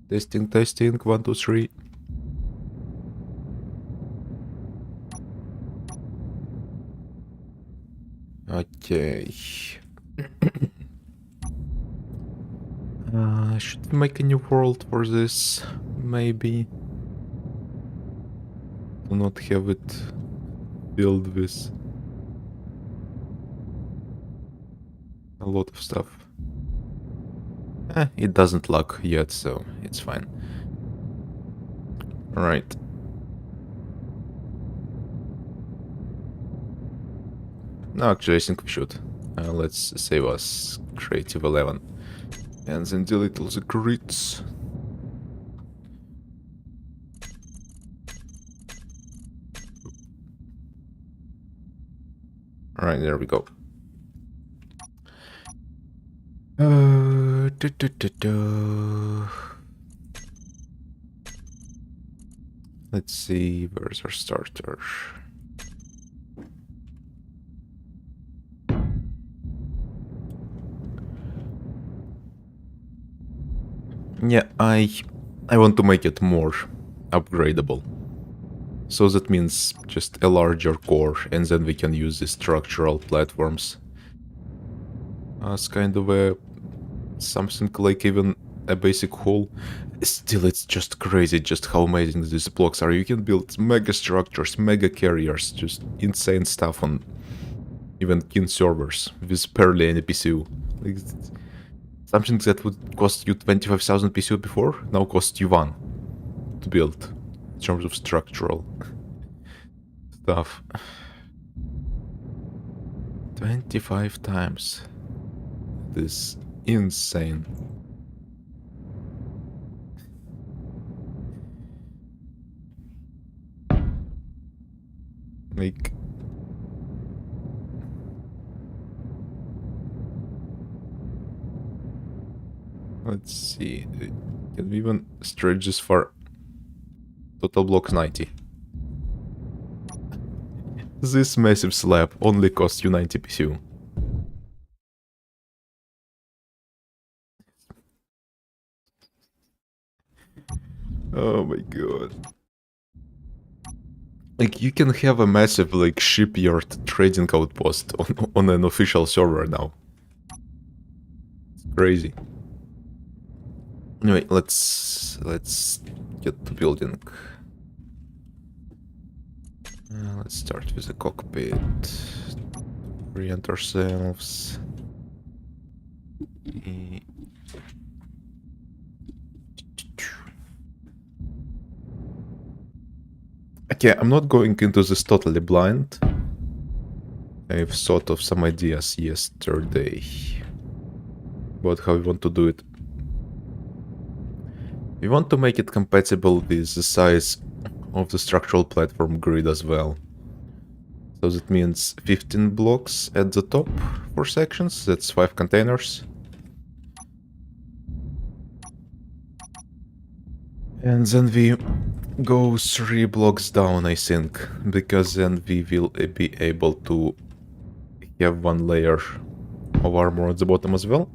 Testing, testing, 1, 2, 3. Okay. Should we make a new world for this? Maybe. Do not have it filled with a lot of stuff. It doesn't lock yet, so it's fine. Alright. No, actually, I think we should. Let's save us Creative 11. And then delete all the grids. Alright, there we go. Let's see, where's our starter? Yeah, I want to make it more upgradable. So that means just a larger core, and then we can use the structural platforms as kind of a something like even a basic hull. Still, it's just crazy just how amazing these blocks are. You can build mega structures, mega carriers, just insane stuff on even kin servers with barely any PCU. Like, something that would cost you 25,000 PCU before now costs you 1 to build in terms of structural stuff. 25 times. This insane. Like, let's see. Can we even stretch this far? Total blocks 90. This massive slab only costs you 90 PCU. Oh my god. Like, you can have a massive, like, shipyard trading outpost on an official server now. It's crazy. Anyway, let's get to building. Let's start with the cockpit. Orient ourselves. Okay, I'm not going into this totally blind. I've thought of some ideas yesterday about how we want to do it. We want to make it compatible with the size of the structural platform grid as well. So that means 15 blocks at the top for sections, that's 5 containers. And then we go 3 blocks down, I think, because then we will be able to have 1 layer of armor at the bottom as well.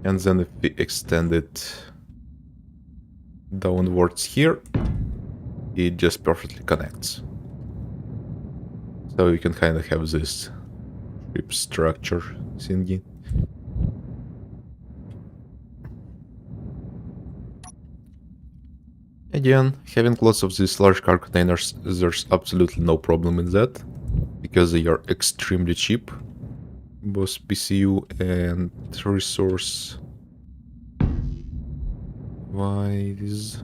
And then if we extend it downwards here, it just perfectly connects. So you can kind of have this ship structure thingy. Again, having lots of these large car containers, there's absolutely no problem in that, because they are extremely cheap, both PCU and resource wise.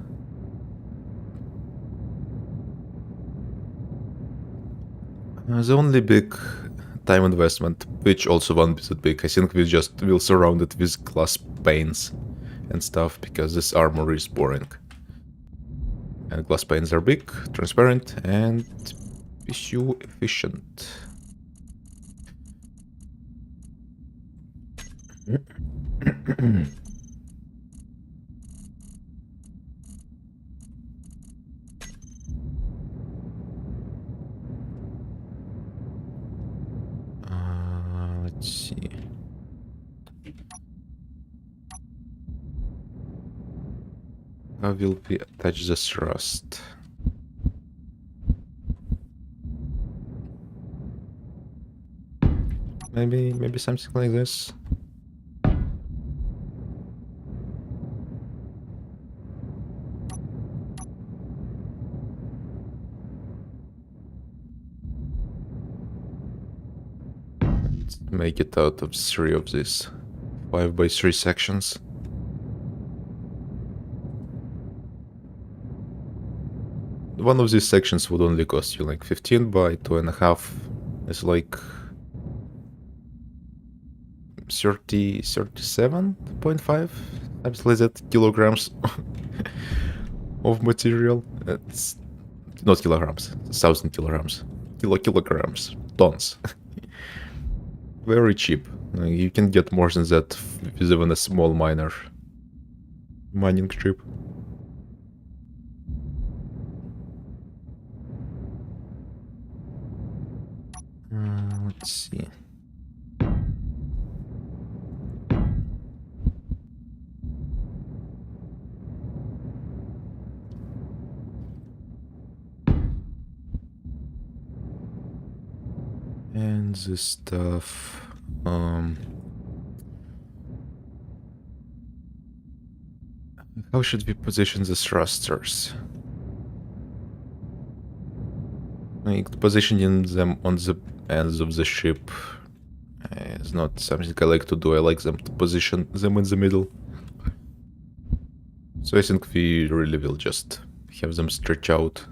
The only big time investment, which also won't be that big, I think we just will surround it with glass panes and stuff, because this armor is boring. And glass panes are big, transparent, and PCU efficient. Let's see. How will we attach the thrust? Maybe something like this. Let's make it out of 3 of these 5x3 sections. One of these sections would only cost you like 15 by 2.5. It's like 37.5, something like that, kilograms of material. It's not kilograms, 1,000 kilograms. Kilograms. Tons. Very cheap. You can get more than that with even a small mining trip. Let's see. And this stuff. How should we position the thrusters? Like, positioning them on the ends of the ship is not something I like to do. I like them to position them in the middle. So I think we really will just have them stretch out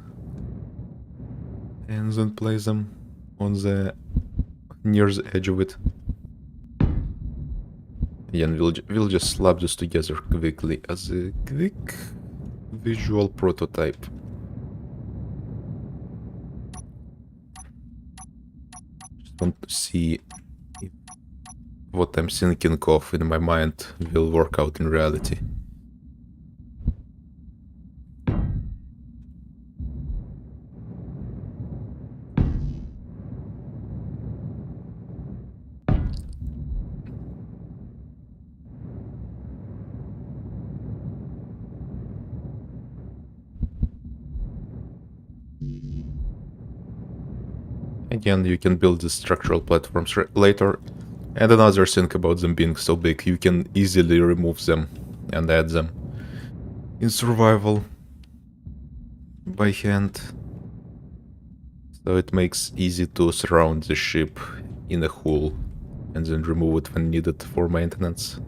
and then place them on the near the edge of it. Again, we'll just slap this together quickly as a quick visual prototype. Just want to see if what I'm thinking of in my mind will work out in reality. Again, you can build the structural platforms later. And another thing about them being so big, you can easily remove them and add them in survival by hand. So it makes easy to surround the ship in a hull and then remove it when needed for maintenance.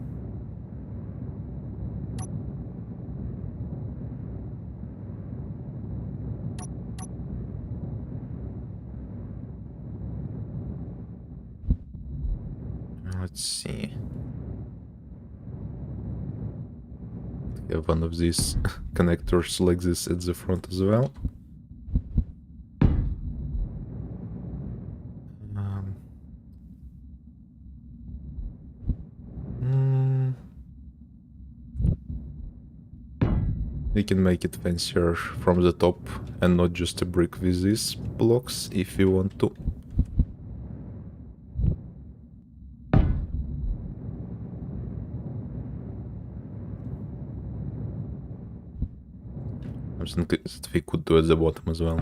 Let's see. We have one of these connectors like this at the front as well. We can make it fancier from the top and not just a brick with these blocks if we want to. I think that we could do at the bottom as well.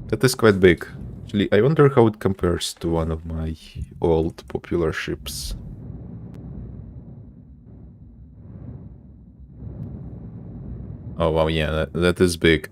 That is quite big. Actually, I wonder how it compares to one of my old popular ships. Oh wow, yeah, that is big.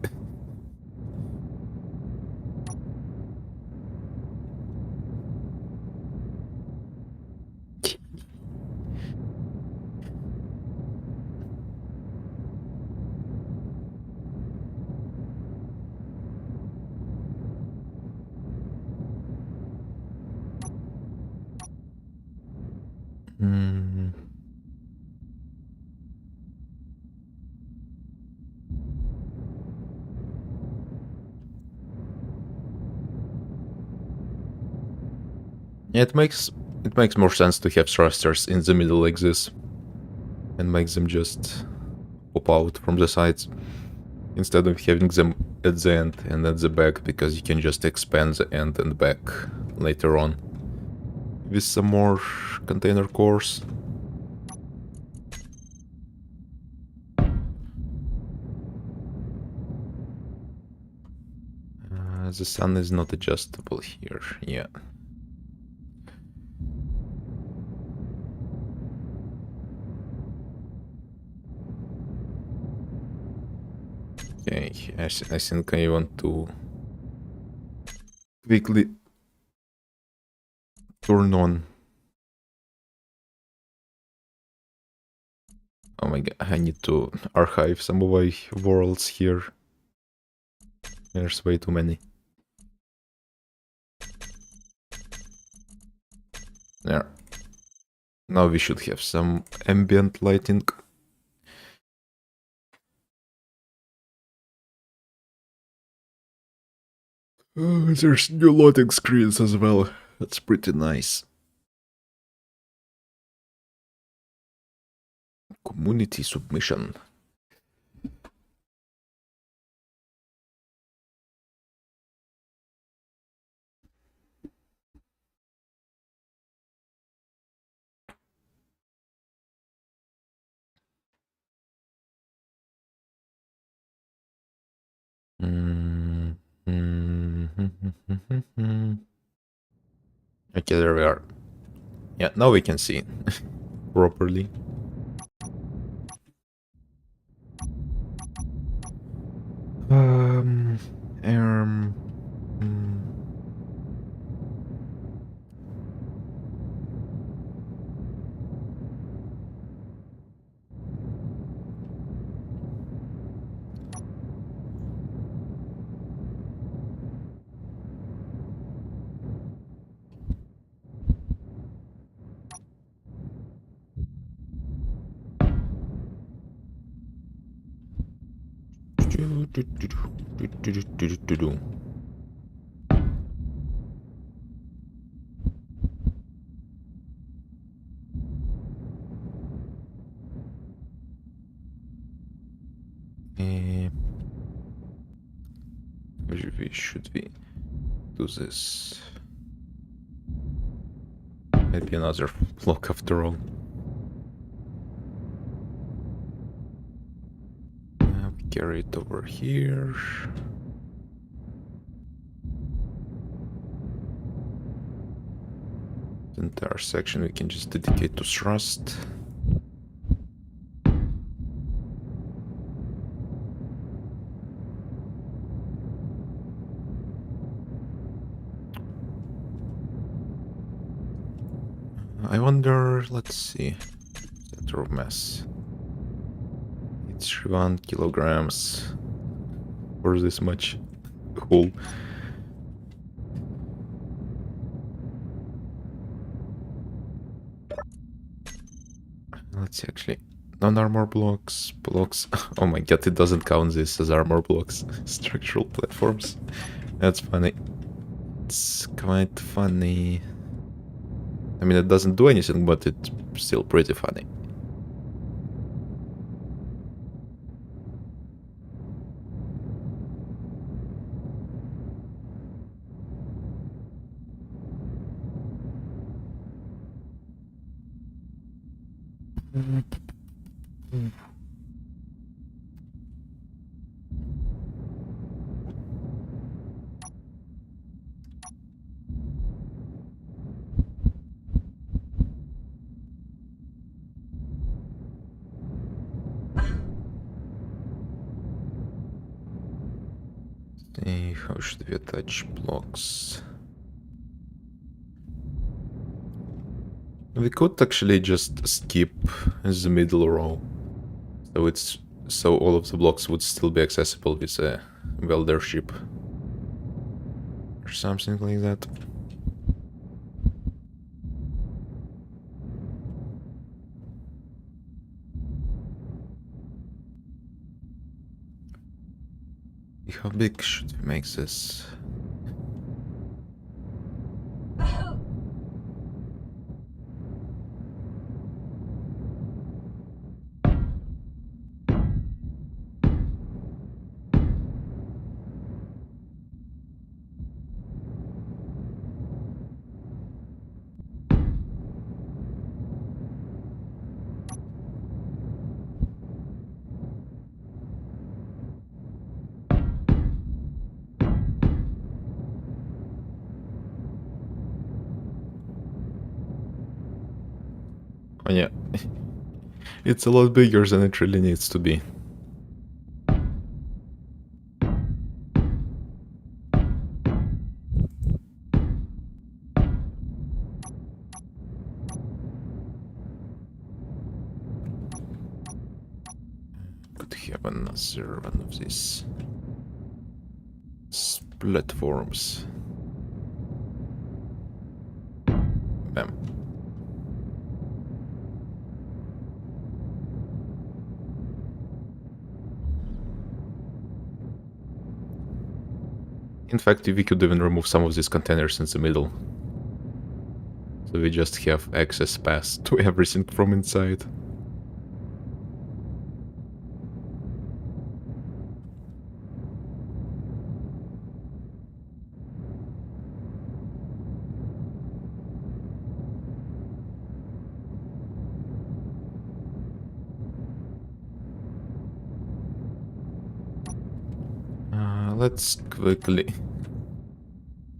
Hmm. Yeah, it makes more sense to have thrusters in the middle like this and make them just pop out from the sides instead of having them at the end and at the back, because you can just expand the end and back later on with some more container cores. The sun is not adjustable here, yeah. Okay, I think I want to quickly turn on. Oh my god, I need to archive some of my worlds here. There's way too many. There. Now we should have some ambient lighting. There's new loading screens as well. That's pretty nice. Community submission. Okay, there we are. Yeah, now we can see properly. Um, um, should we do this? Maybe another block after all. We carry it over here. The entire section we can just dedicate to thrust. I wonder, let's see, center of mass. It's 1 kilograms for this much hole. Let's see, actually, non-armor blocks. Oh my god, it doesn't count this as armor blocks. Structural platforms. That's funny. It's quite funny. I mean, it doesn't do anything, but it's still pretty funny. How should we attach blocks? We could actually just skip the middle row, so all of the blocks would still be accessible with a welder ship or something like that. How big should we make this? Oh yeah. It's a lot bigger than it really needs to be. Could have another one of these platforms. Bam. In fact, we could even remove some of these containers in the middle. So we just have access pass to everything from inside. Let's quickly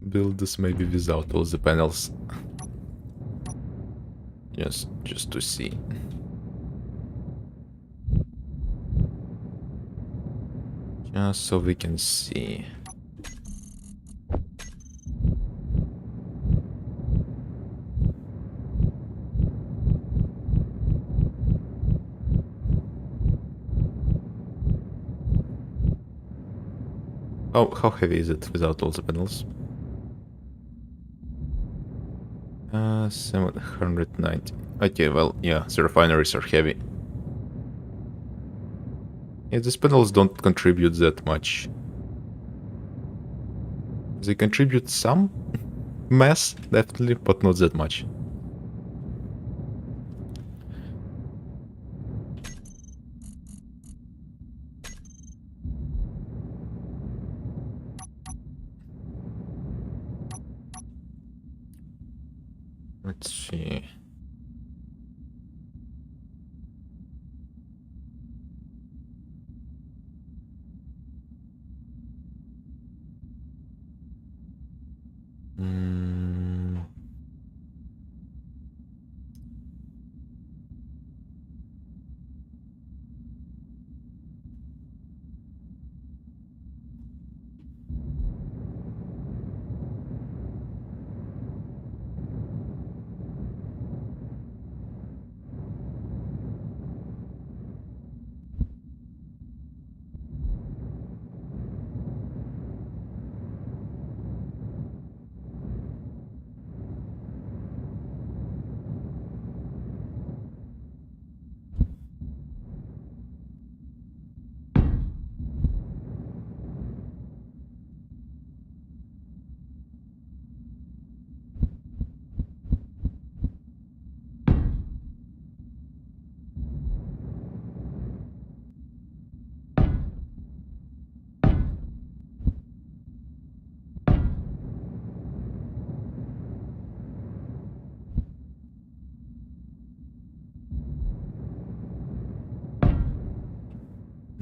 build this maybe without all the panels. Just to see. Just so we can see. Oh, how heavy is it without all the panels? 790. Okay, well, yeah, the refineries are heavy. Yeah, these panels don't contribute that much. They contribute some mass, definitely, but not that much. Let's see. Hmm.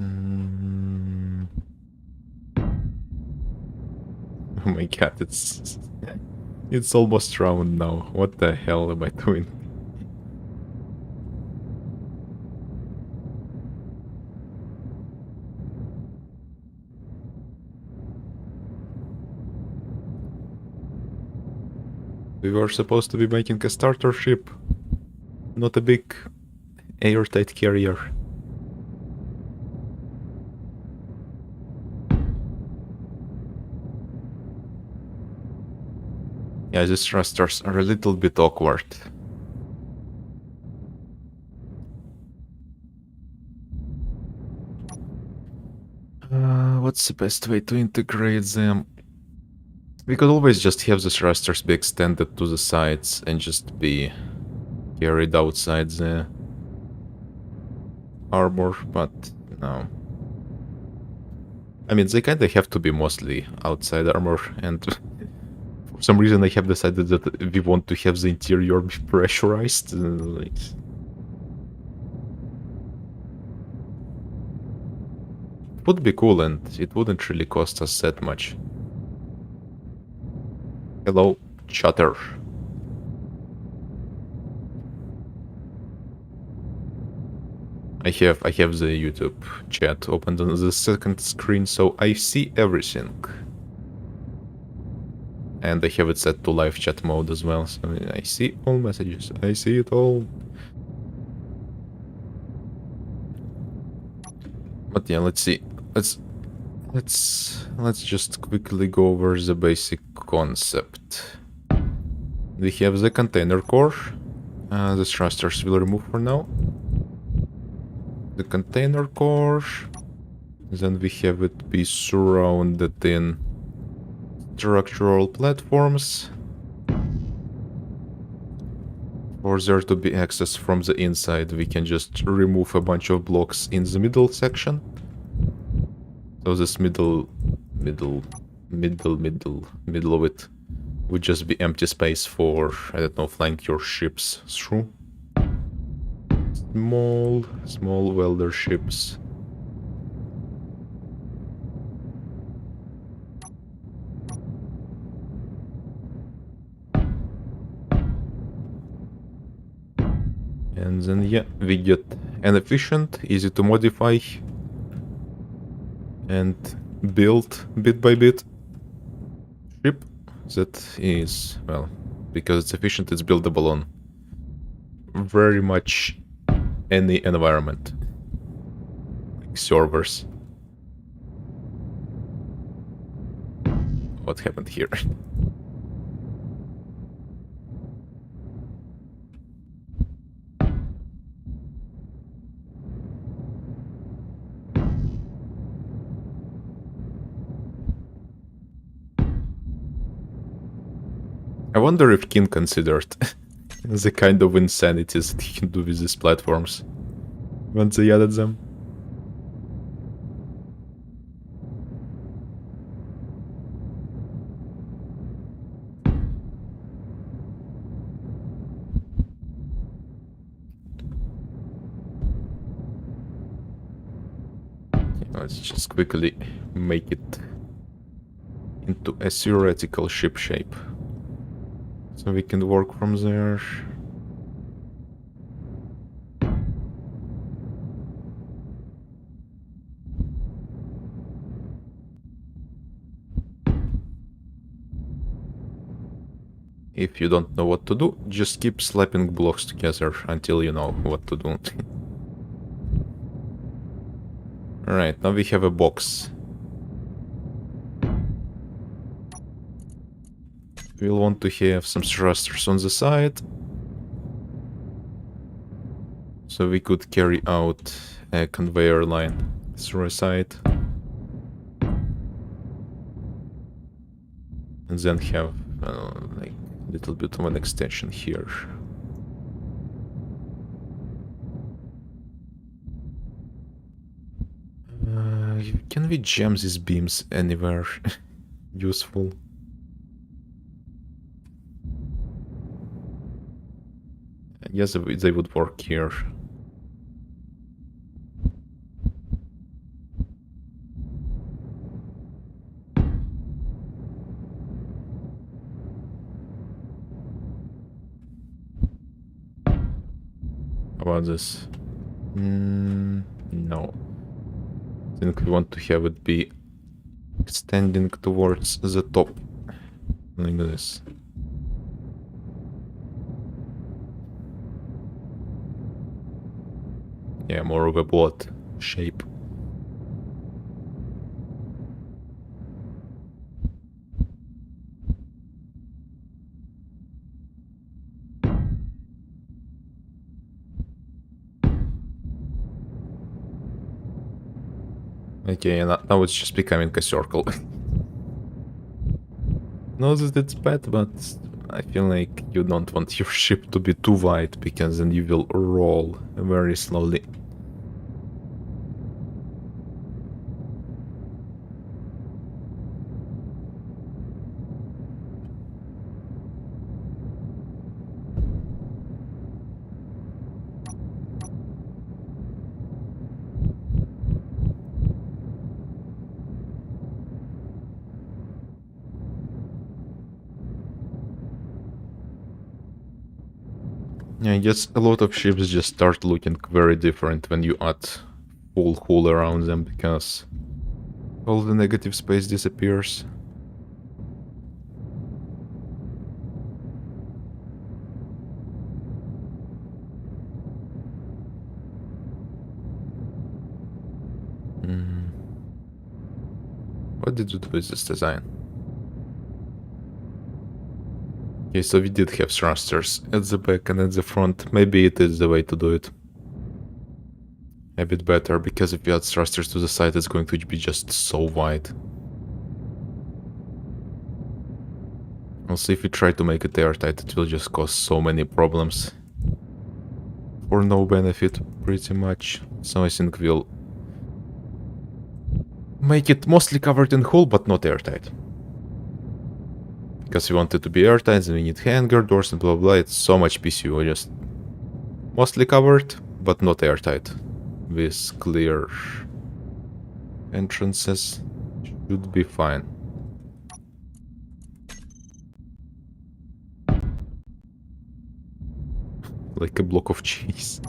Mm. Oh my god, it's almost round now. What the hell am I doing? We were supposed to be making a starter ship, not a big airtight carrier. Yeah, these thrusters are a little bit awkward. What's the best way to integrate them? We could always just have the thrusters be extended to the sides and just be carried outside the armor, but no. I mean, they kinda have to be mostly outside armor, and for some reason I have decided that we want to have the interior be pressurized. Like, it would be cool and it wouldn't really cost us that much. Hello, chatter. I have the YouTube chat opened on the second screen, so I see everything. And I have it set to live chat mode as well, so I see all messages. I see it all. But yeah, let's see. Let's just quickly go over the basic concept. We have the container core. The thrusters will remove for now. The container core. Then we have it be surrounded in structural platforms. For there to be access from the inside, we can just remove a bunch of blocks in the middle section. So this middle of it would just be empty space for, I don't know, flying your ships through. Small welder ships. And then yeah, we get an efficient, easy to modify and build bit by bit ship that is, well, because it's efficient, it's buildable on very much any environment, like servers. What happened here? I wonder if King considered the kind of insanities that he can do with these platforms once they added them. Let's just quickly make it into a theoretical ship shape, so we can work from there. If you don't know what to do, just keep slapping blocks together until you know what to do. Alright, now we have a box. We'll want to have some thrusters on the side, so we could carry out a conveyor line through a side. And then have like a little bit of an extension here. Can we jam these beams anywhere useful? Yes, they would work here. How about this? No. I think we want to have it be extending towards the top. Like this. Yeah, more of a boat shape. Okay, now it's just becoming a circle. Know that it's bad, but I feel like you don't want your ship to be too wide, because then you will roll very slowly. I guess a lot of ships just start looking very different when you add full hull around them, because all the negative space disappears. What did we do with this design? Okay, so we did have thrusters at the back and at the front. Maybe it is the way to do it. A bit better, because if you add thrusters to the side, it's going to be just so wide. Also, if you try to make it airtight, it will just cause so many problems. For no benefit, pretty much. So I think we'll make it mostly covered in hull, but not airtight. Because we want it to be airtight, then we need hangar doors and blah blah. It's so much PCU, just mostly covered, but not airtight. With clear entrances should be fine. Like a block of cheese.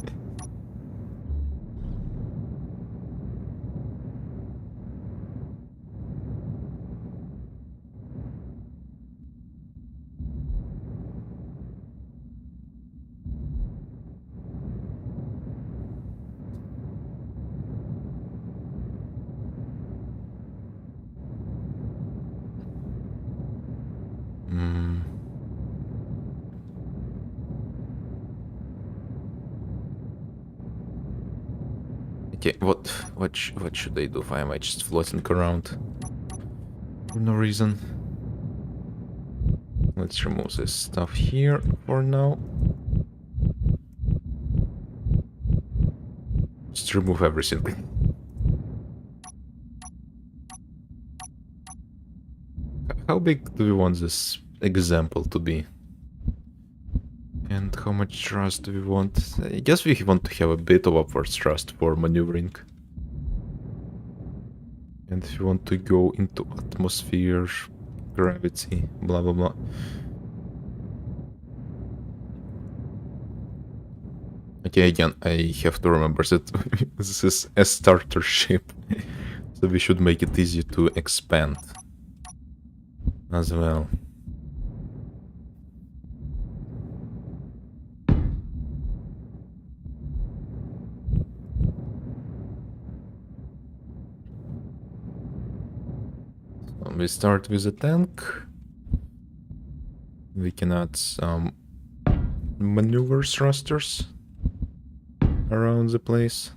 Okay, what should I do? Why am I just floating around for no reason? Let's remove this stuff here for now. Just remove everything. How big do we want this example to be? And how much thrust do we want? I guess we want to have a bit of upward thrust for maneuvering. And if you want to go into atmosphere, gravity, blah blah blah. Okay, again, I have to remember that this is a starter ship. So we should make it easy to expand as well. So we start with a tank. We can add some maneuver thrusters around the place.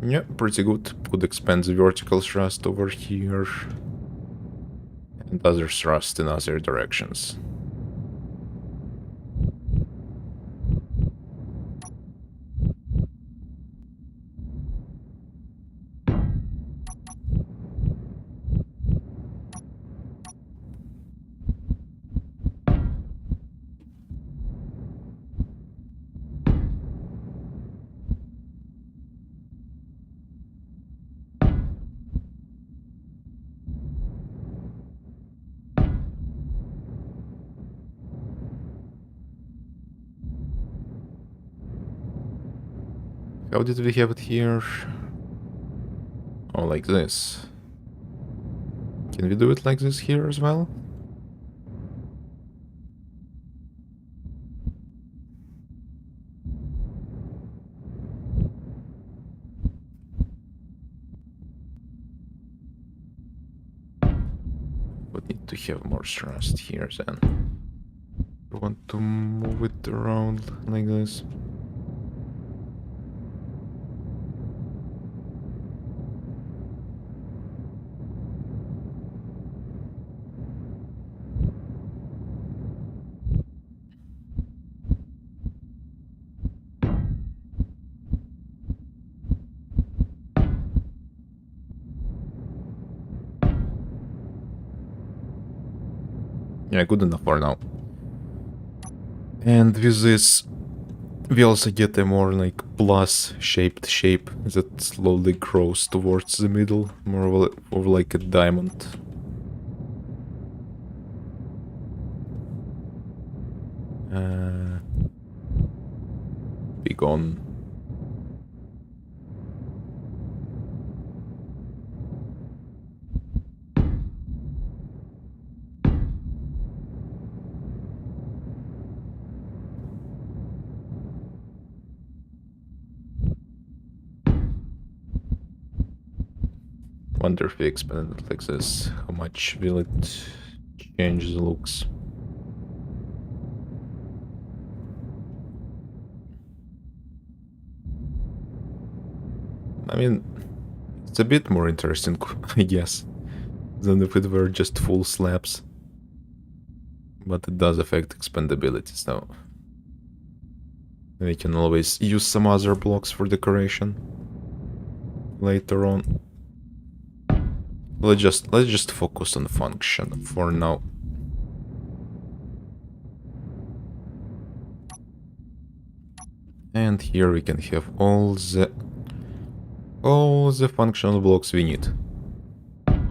Yeah, pretty good. Could expand the vertical thrust over here. And other thrust in other directions. How did we have it here? Oh, like this. Can we do it like this here as well? We need to have more thrust here then. We want to move it around like this. Yeah, good enough for now. And with this We also get a more like plus-shaped shape that slowly grows towards the middle, more of like a diamond. Be gone. Wonder if we expand it like this, how much will it change the looks? I mean, it's a bit more interesting, I guess, than if it were just full slabs. But it does affect expandability, so we can always use some other blocks for decoration later on. Let's just focus on function for now. And here we can have all the functional blocks we need.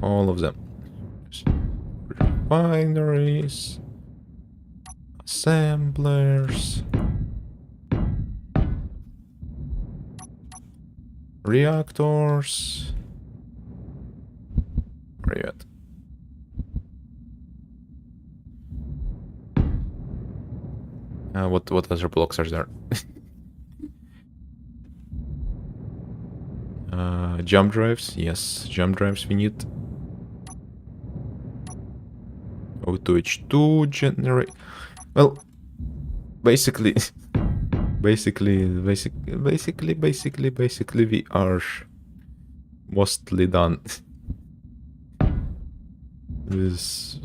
All of them. Refineries, assemblers, reactors. Where are you at? What other blocks are there? Jump drives, yes, jump drives we need. O2H2 generate. Well, basically, basically, we are mostly done with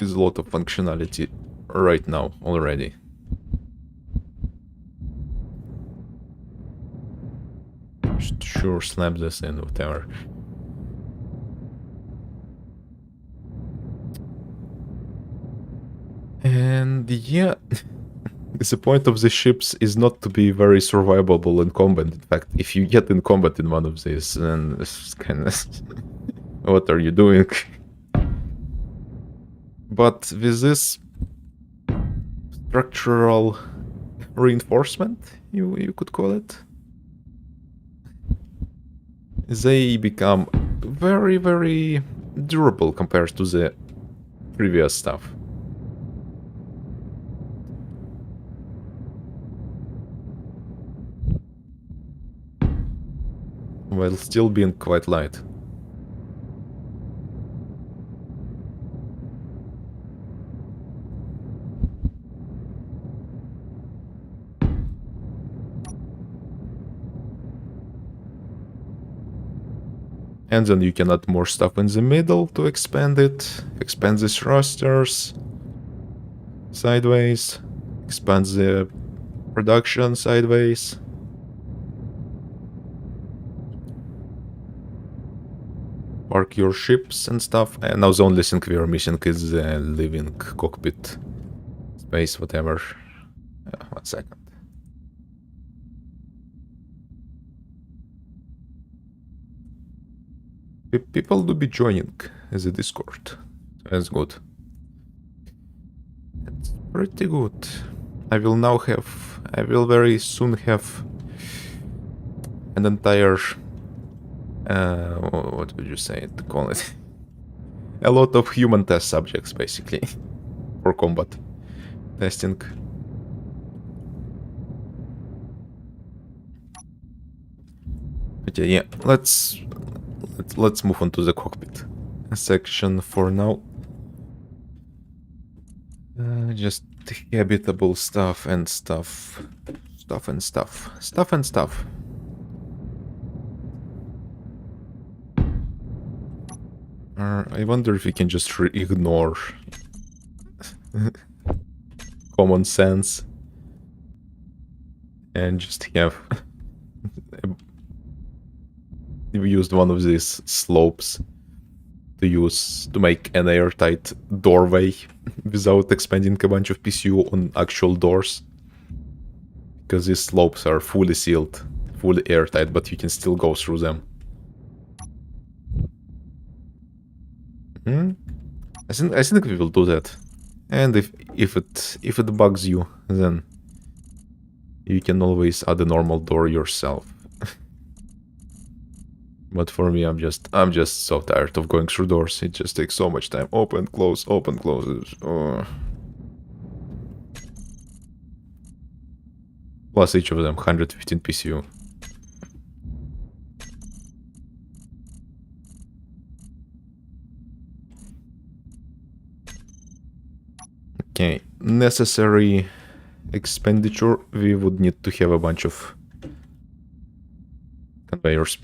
a lot of functionality right now already. Sure, slap this in, whatever. And yeah, the point of the ships is not to be very survivable in combat. In fact, if you get in combat in one of these, then it's kind of what are you doing? But with this structural reinforcement, you could call it, they become very, very durable compared to the previous stuff. While still being quite light. And then you can add more stuff in the middle to expand it. Expand the thrusters sideways. Expand the production sideways. Park your ships and stuff. And now the only thing we are missing is the living cockpit space, whatever. 1 second. People do be joining the Discord. That's good. That's pretty good. I will very soon have an entire what would you say to call it? A lot of human test subjects, basically, for combat testing. But yeah, let's move on to the cockpit section for now. Just habitable stuff and stuff. I wonder if we can just ignore common sense and just have we used one of these slopes to make an airtight doorway without expanding a bunch of PCU on actual doors. because these slopes are fully sealed, fully airtight, but you can still go through them. I think we will do that. And if it bugs you, then you can always add a normal door yourself. But for me, I'm just so tired of going through doors. It just takes so much time. Open, close, open, close. Oh. Plus each of them 115 PCU. Okay, necessary expenditure. We would need to have a bunch of conveyors,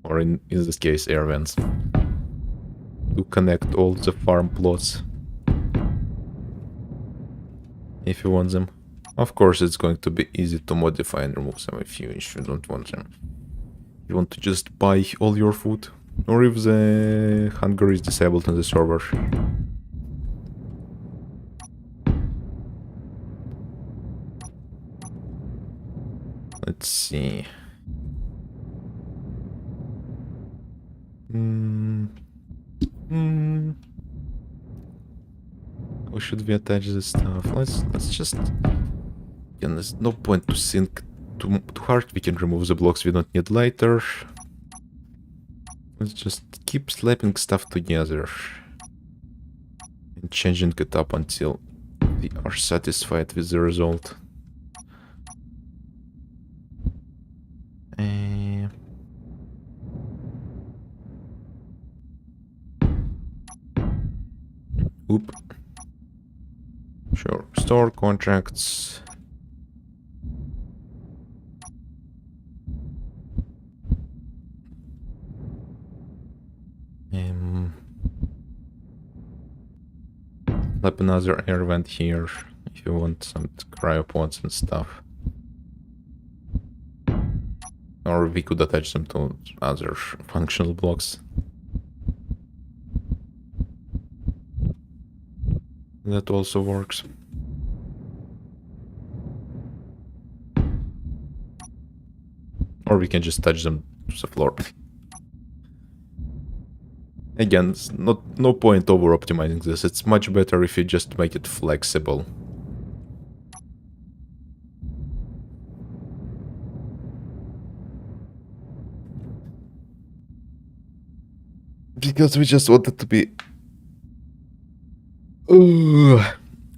or in this case, air vents, to connect all the farm plots. If you want them. Of course, it's going to be easy to modify and remove some if you don't want them. You want to just buy all your food, or if the hunger is disabled on the server. Let's see. How should we attach this stuff? Let's just. Again, there's no point to think too hard. We can remove the blocks we don't need later. Let's just keep slapping stuff together and changing it up until we are satisfied with the result. Oop. Sure. Store contracts. Slap another air vent here if you want some cryopods and stuff. Or we could attach them to other functional blocks. That also works. Or we can just touch them to the floor. Again, it's no point over optimizing this. It's much better if you just make it flexible. Because we just want it to be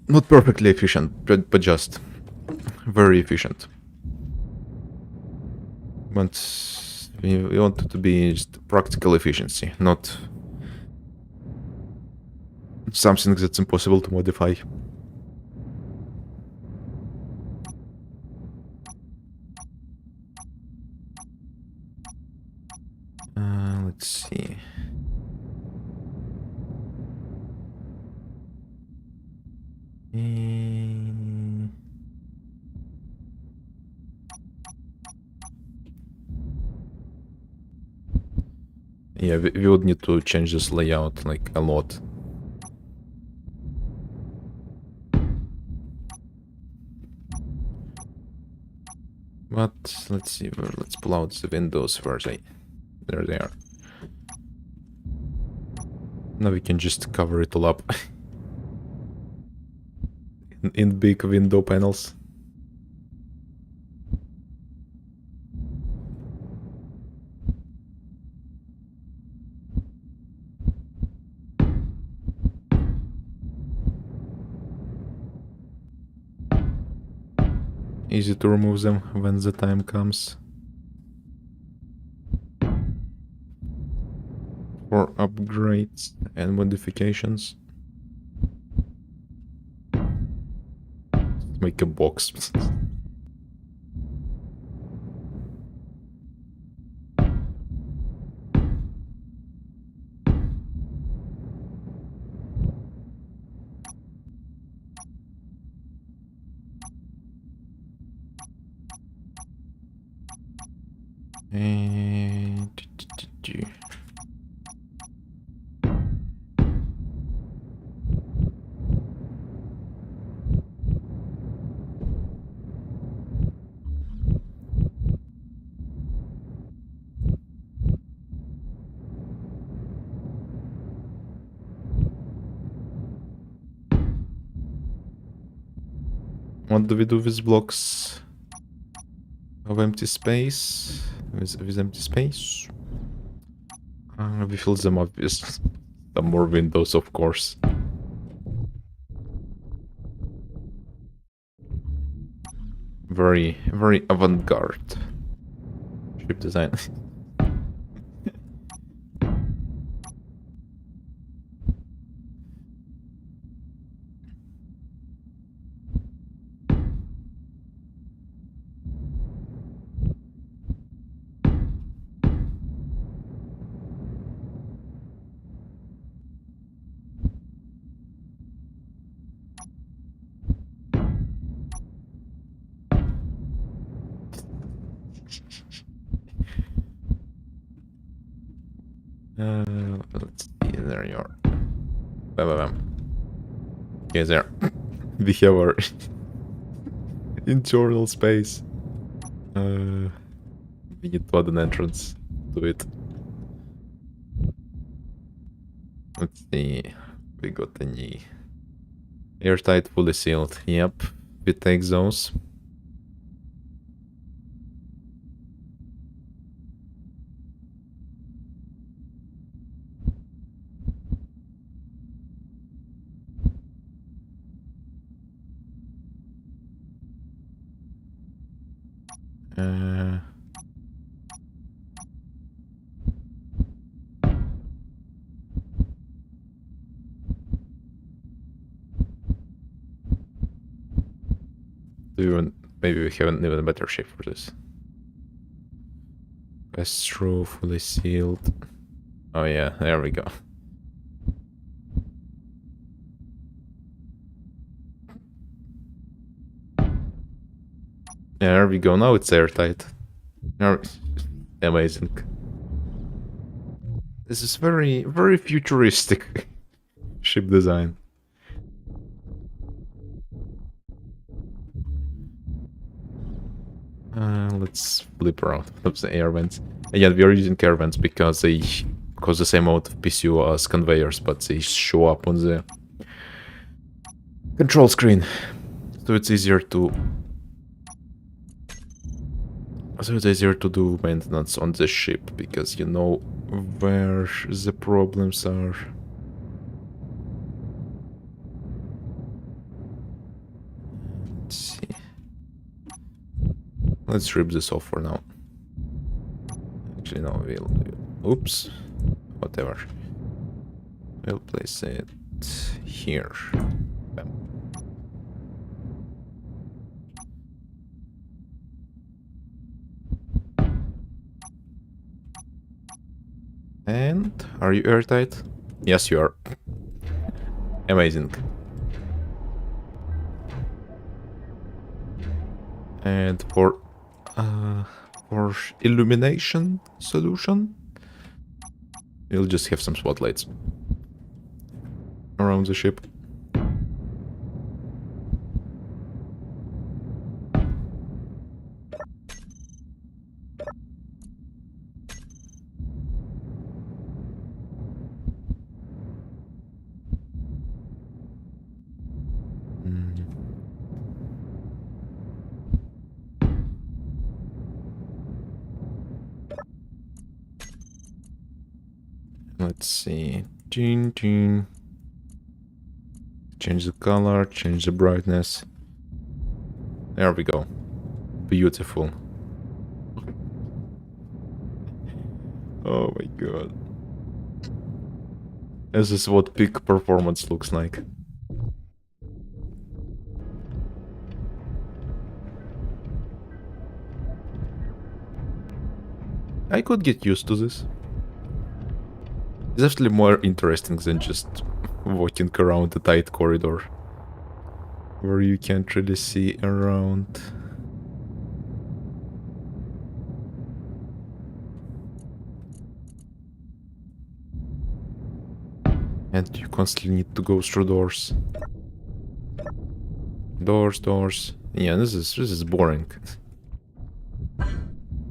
not perfectly efficient, but just very efficient. But we want it to be just practical efficiency, not something that's impossible to modify. Let's see. Yeah, we would need to change this layout like a lot. But let's see, let's pull out the windows where there they are. Now we can just cover it all up in big window panels. Easy to remove them when the time comes. For upgrades and modifications. Make a box. What do we do with blocks of empty space? With empty space? We fill them up with some more windows, of course. Very, very avant-garde ship design. Let's see, there you are. Bam, bam, bam. Okay, there. We have our internal space. We need to add an entrance to it. Let's see. We got any airtight, fully sealed. Yep, we take those. Maybe we have an even better shape for this. Pass through, fully sealed. Oh yeah, there we go. Yeah, there we go. Now it's airtight. Amazing. This is very, very futuristic ship design. Let's flip around of the air vents. Again, we are using air vents because they cause the same amount of PCO as conveyors, but they show up on the control screen. So it's easier to do maintenance on the ship because you know where the problems are. Let's see. Let's rip this off for now. Actually, no, we'll... Oops. Whatever. We'll place it here. Bam. And are you airtight? Yes, you are. Amazing. And for illumination solution, we'll just have some spotlights around the ship. Let's see. Change the color, change the brightness. There we go. Beautiful. Oh my god. This is what peak performance looks like. I could get used to this. It's actually more interesting than just walking around a tight corridor where you can't really see around. And you constantly need to go through doors. Doors. Yeah, this is boring.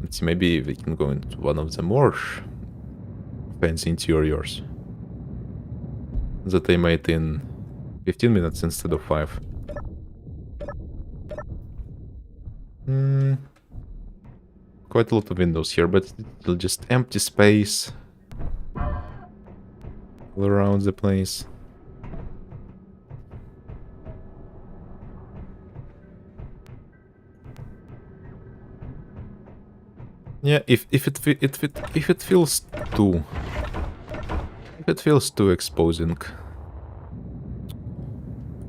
Let's see, maybe we can go into one of the more fancy interiors that I made in 15 minutes instead of 5. Quite a lot of windows here, but still just empty space all around the place. Yeah, if it feels too exposing.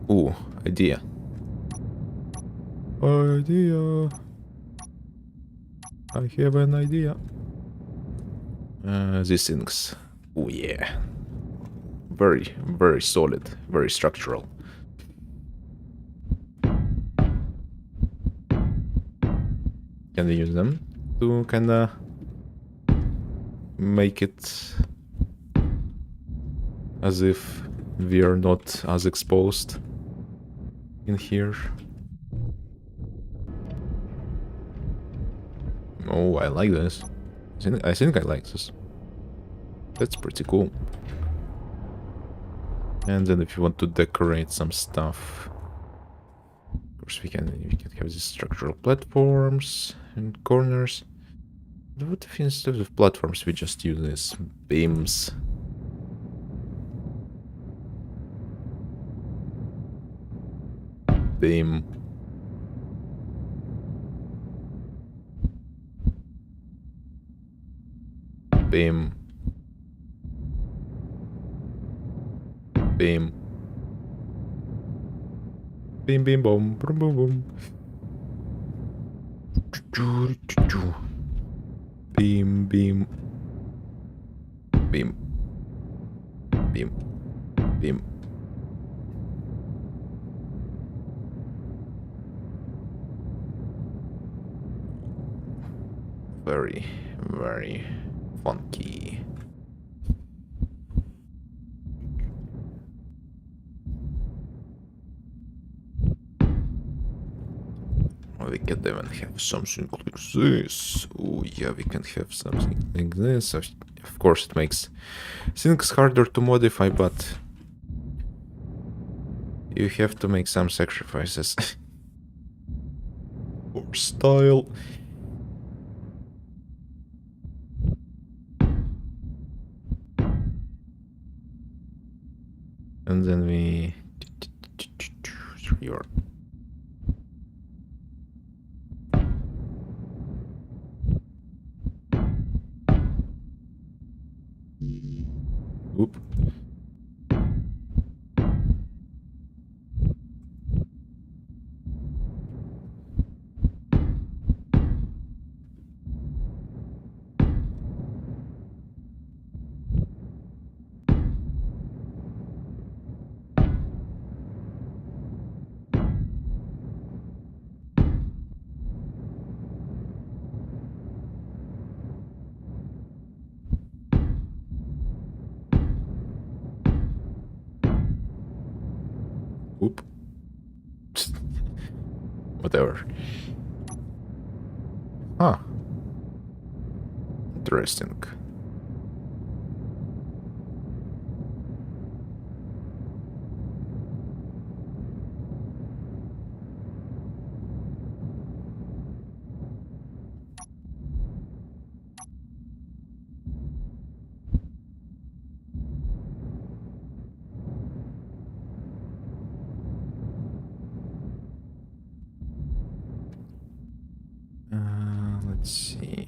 Ooh, idea. Idea. I have an idea. These things. Oh yeah. Very, very solid. Very structural. Can we use them to kinda make it as if we are not as exposed in here? Oh, I like this. I think I like this. That's pretty cool. And then if you want to decorate some stuff, of course we can have these structural platforms and corners. What if instead of platforms we just use these beams? Beam. Beam. Beam. Beam, beam, boom, boom, boom, boom. Beam, beam. Beam. Beam. Beam. Very, very funky. We can even have something like this. Oh yeah, we can have something like this. Of course it makes things harder to modify, but you have to make some sacrifices. For style. And then we... Your... Oop. Oop. Whatever. Huh. Interesting. Let's see.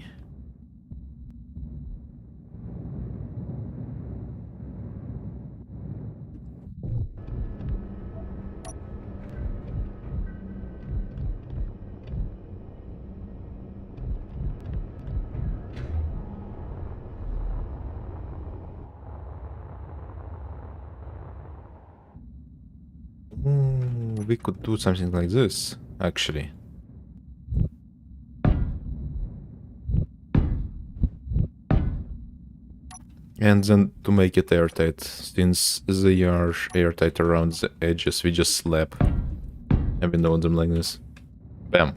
We could do something like this, actually. And then to make it airtight, since they are airtight around the edges, we just slap a window on them like this. Bam.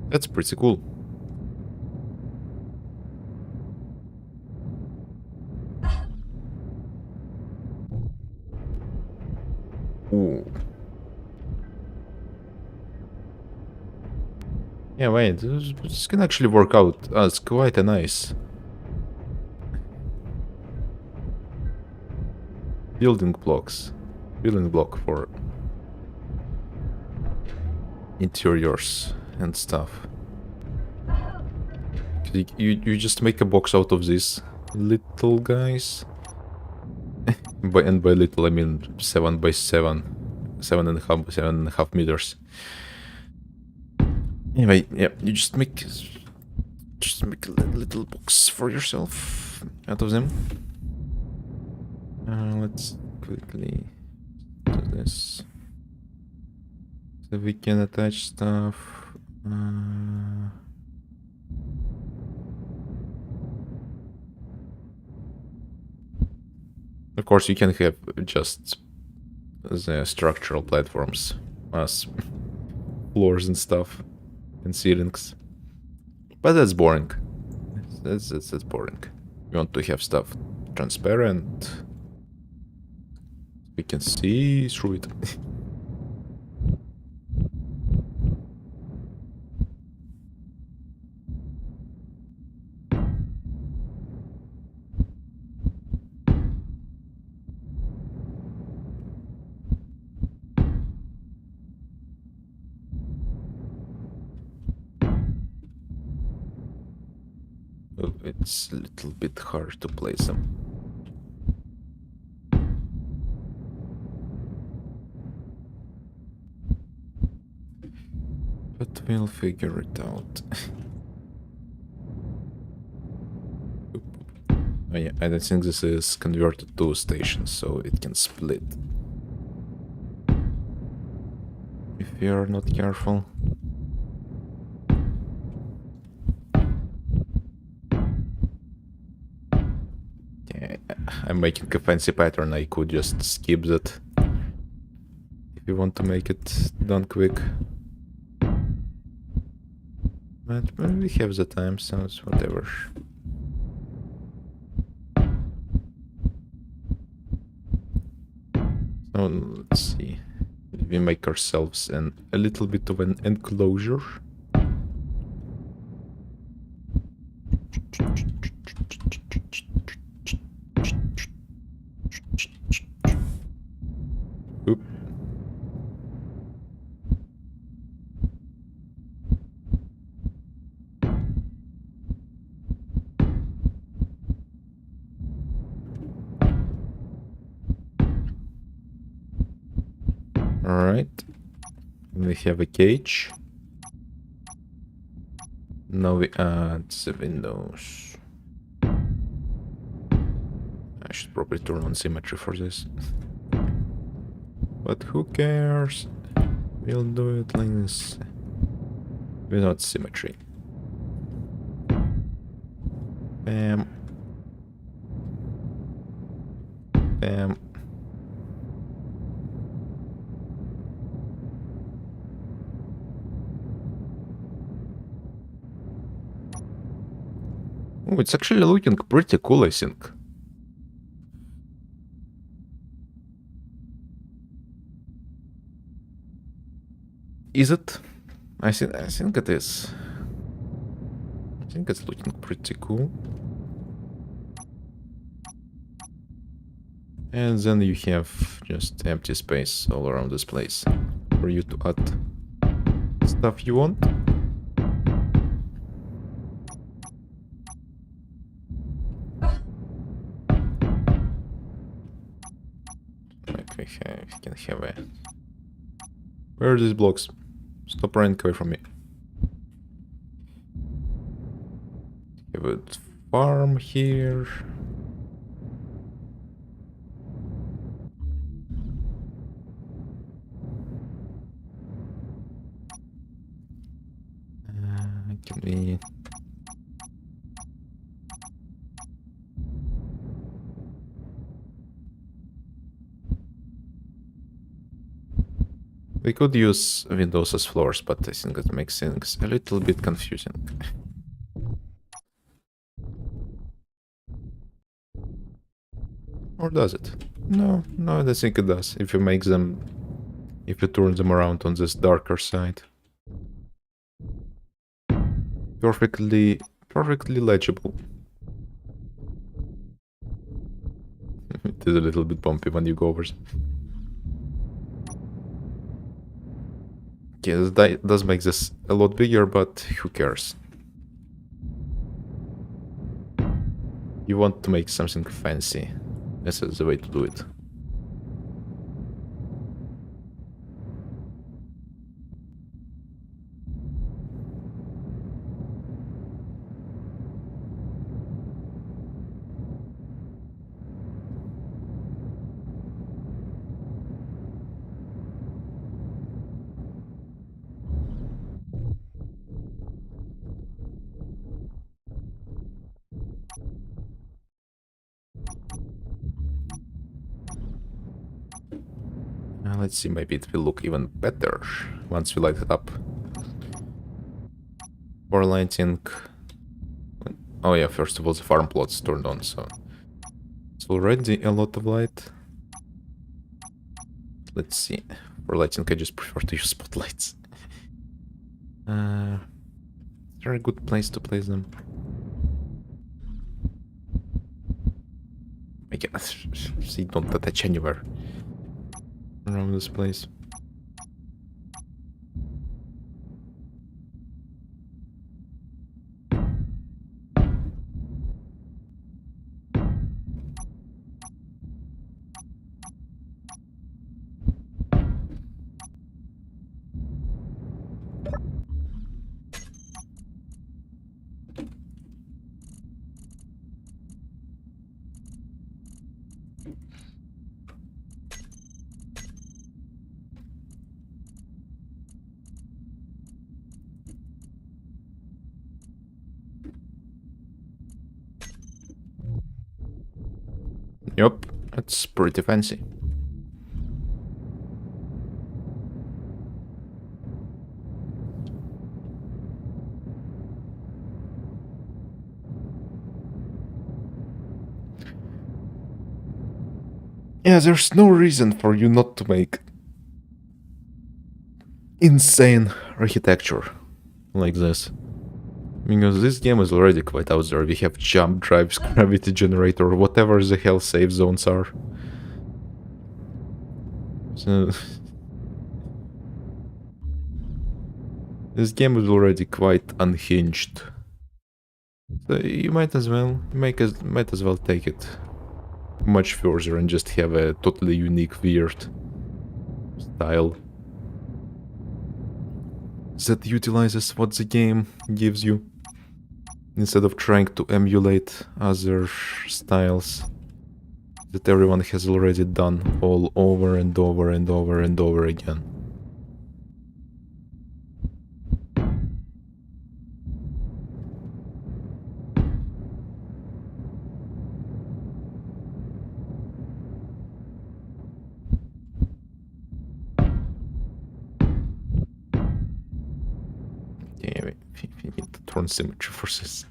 That's pretty cool. Ooh. Yeah, wait, this can actually work out as quite a nice building blocks. Building block for interiors and stuff. You just make a box out of these little guys. And by little I mean 7 by 7, 7.5 meters. Anyway, yeah, you just make a little box for yourself out of them. Let's quickly do this so we can attach stuff. Of course, you can have just the structural platforms as floors and stuff and ceilings, but that's boring. That's boring. You want to have stuff transparent. We can see through it. Oh, it's a little bit hard to place them. But we'll figure it out. Oh yeah, I don't think this is converted to a station, so it can split. If you're not careful. Yeah, I'm making a fancy pattern, I could just skip that. If you want to make it done quick. But we have the time, so it's whatever. So let's see. We make ourselves a little bit of an enclosure. Oop. Alright. We have a cage. Now we add the windows. I should probably turn on symmetry for this. But who cares? We'll do it like this. Without symmetry. Bam. Bam. Oh, it's actually looking pretty cool, I think. Is it? I think it is. I think it's looking pretty cool. And then you have just empty space all around this place for you to add stuff you want. Like we can have a... Where are these blocks? Stop running away from me. Have a farm here. Can we... We could use windows as floors, but I think that makes things a little bit confusing. Or does it? No, I don't think it does. If you make them... If you turn them around on this darker side. perfectly legible. It is a little bit bumpy when you go over. Okay, this does make this a lot bigger, but who cares? You want to make something fancy. This is the way to do it. Let's see, maybe it will look even better once we light it up. For lighting... Oh yeah, first of all, the farm plot's turned on, so... It's already a lot of light. Let's see. For lighting, I just prefer to use spotlights. Is there a good place to place them? I guess they don't attach anywhere around this place. Yup, that's pretty fancy. Yeah, there's no reason for you not to make insane architecture like this. Because this game is already quite out there. We have jump drives, gravity generator, whatever the hell safe zones are. So... this game is already quite unhinged. So you might as well take it much further and just have a totally unique, weird style that utilizes what the game gives you, instead of trying to emulate other styles that everyone has already done all over and over and over and over again. Yeah, we need to turn symmetry for this.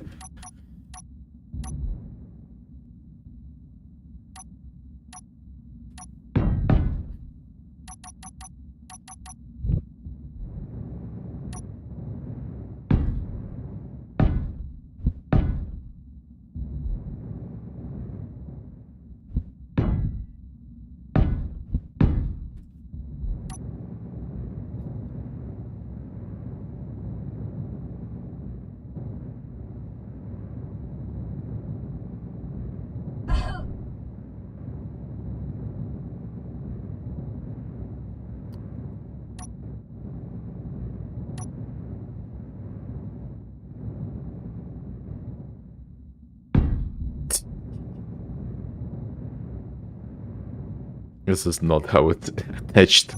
This is not how it attached.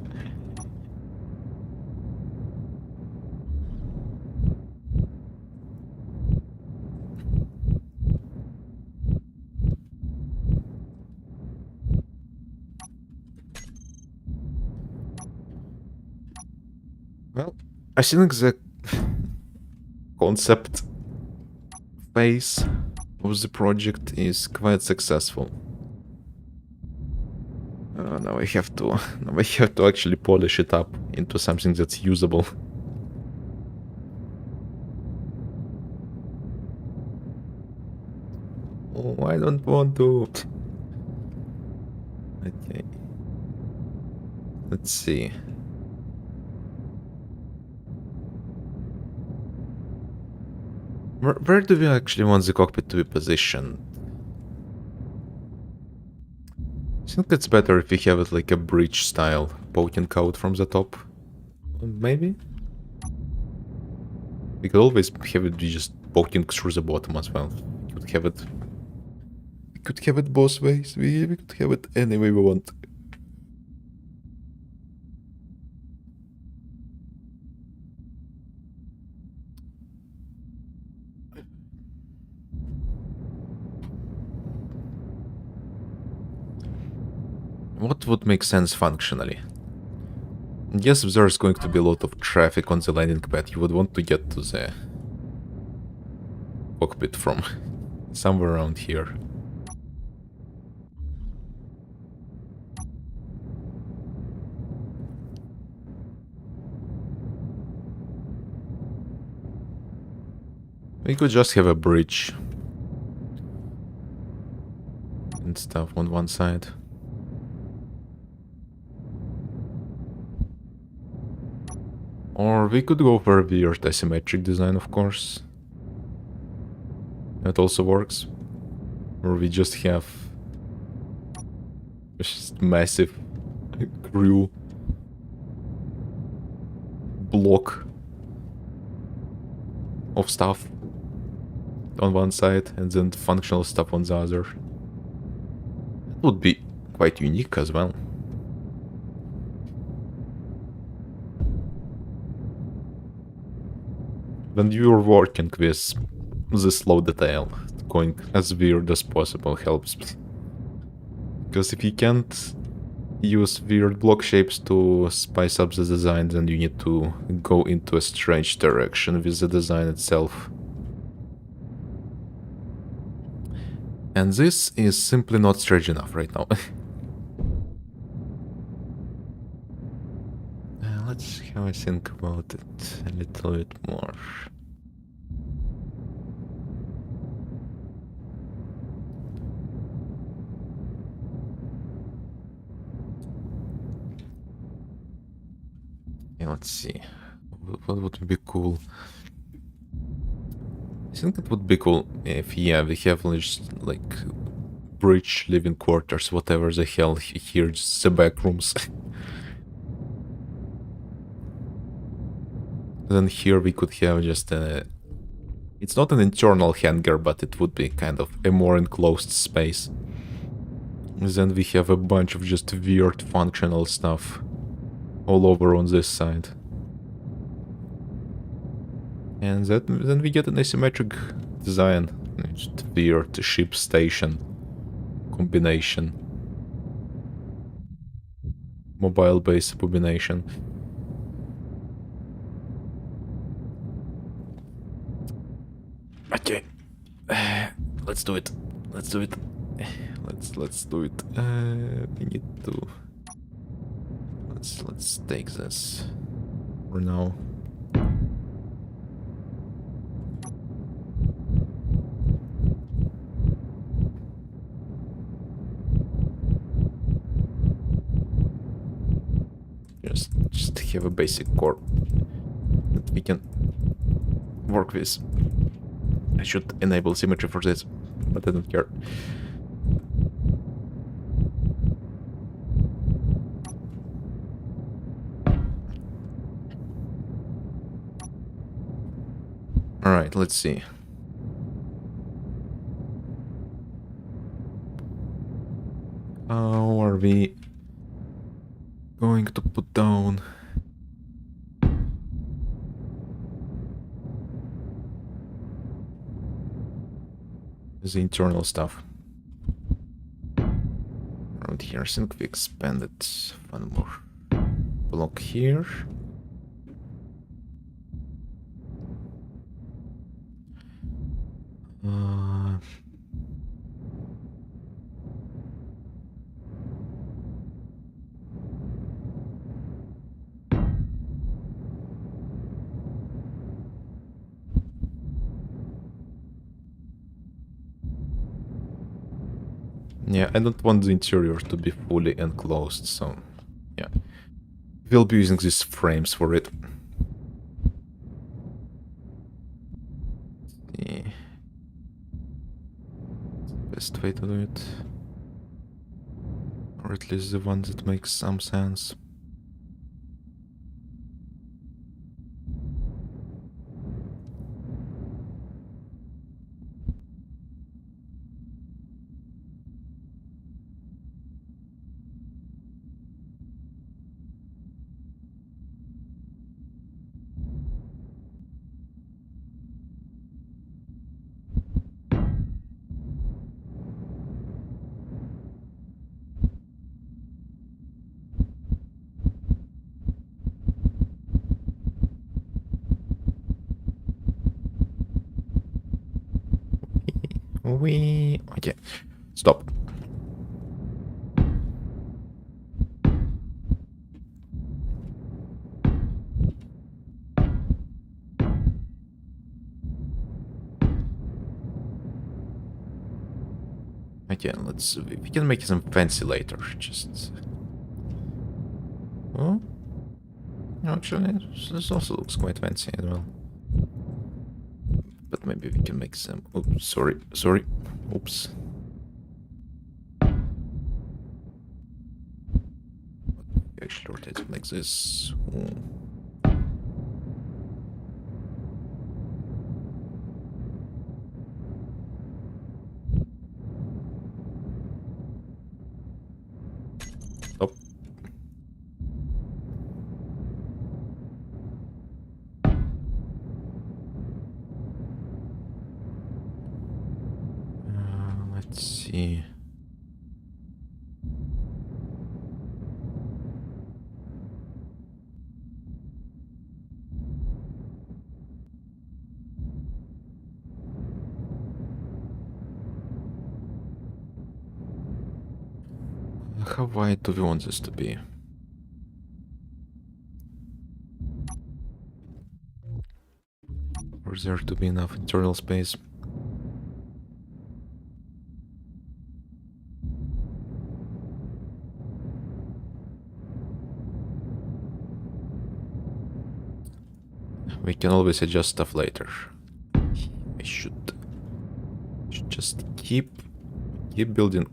Well, I think the concept phase of the project is quite successful. Now I have to actually polish it up into something that's usable. No, I don't want to. Okay. Let's see. Where do we actually want the cockpit to be positioned? I think it's better if we have it like a bridge style, poking out from the top. Maybe? We could always have it be just poking through the bottom as well. We could have it. We could have it both ways. We could have it any way we want. What would make sense functionally? Yes, if there's going to be a lot of traffic on the landing pad, you would want to get to the cockpit from somewhere around here. We could just have a bridge and stuff on one side. Or we could go for a weird asymmetric design, of course. That also works. Or we just have just massive crew block of stuff on one side and then functional stuff on the other. That would be quite unique as well. When you're working with this low detail, going as weird as possible helps. Because if you can't use weird block shapes to spice up the design, then you need to go into a strange direction with the design itself. And this is simply not strange enough right now. Let's have a think about it a little bit more. Yeah, let's see. What would be cool? I think it would be cool if, yeah, we have just like bridge, living quarters, whatever the hell here, just the back rooms. Then here we could have just a... It's not an internal hangar, but it would be kind of a more enclosed space. Then we have a bunch of just weird functional stuff all over on this side. And then we get an asymmetric design. Just weird ship station combination. Mobile base abomination. Okay. Let's do it. Let's do it. Let's do it. We need to... Let's take this for now. Just have a basic core that we can work with. I should enable symmetry for this, but I don't care. Alright, let's see. How are we going to put down the internal stuff? Around here, I think we expanded one more block here. Yeah, I don't want the interior to be fully enclosed, so yeah. We'll be using these frames for it. Yeah. Best way to do it. Or at least the one that makes some sense. Okay. Stop. Okay, we can make some fancy later, just... Oh? Actually, this also looks quite fancy as well. But maybe we can make some... Oh, sorry. Oops. Actually rotate it like this. Stop. Let's see. How wide do we want this to be? Or is there to be enough internal space? We can always adjust stuff later. I should just keep building.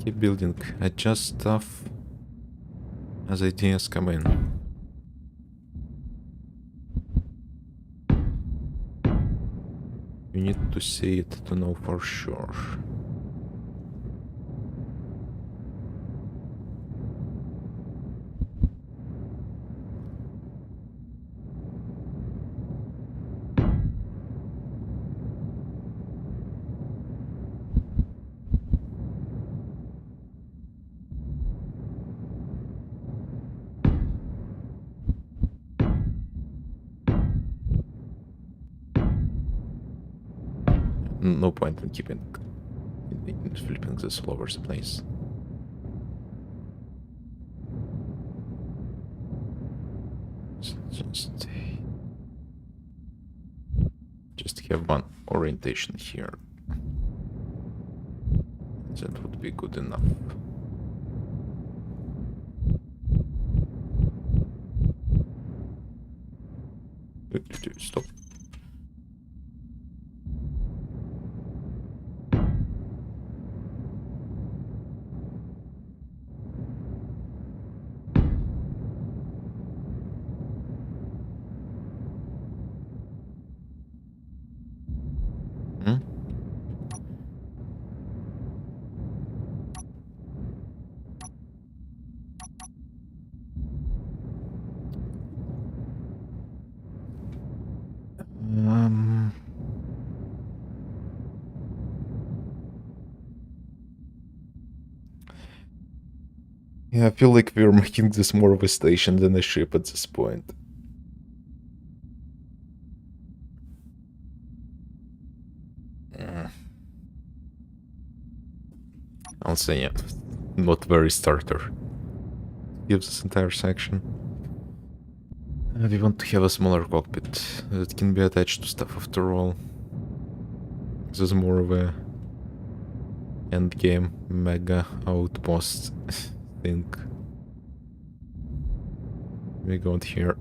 Keep building. Adjust stuff as ideas come in. You need to see it to know for sure. No point in flipping this all over the place. Just have one orientation here. That would be good enough. Stop. Yeah, I feel like we're making this more of a station than a ship at this point. I'll say, yeah, not very starter. Gives this entire section. We want to have a smaller cockpit that can be attached to stuff after all. This is more of a endgame mega outpost thing. We got here.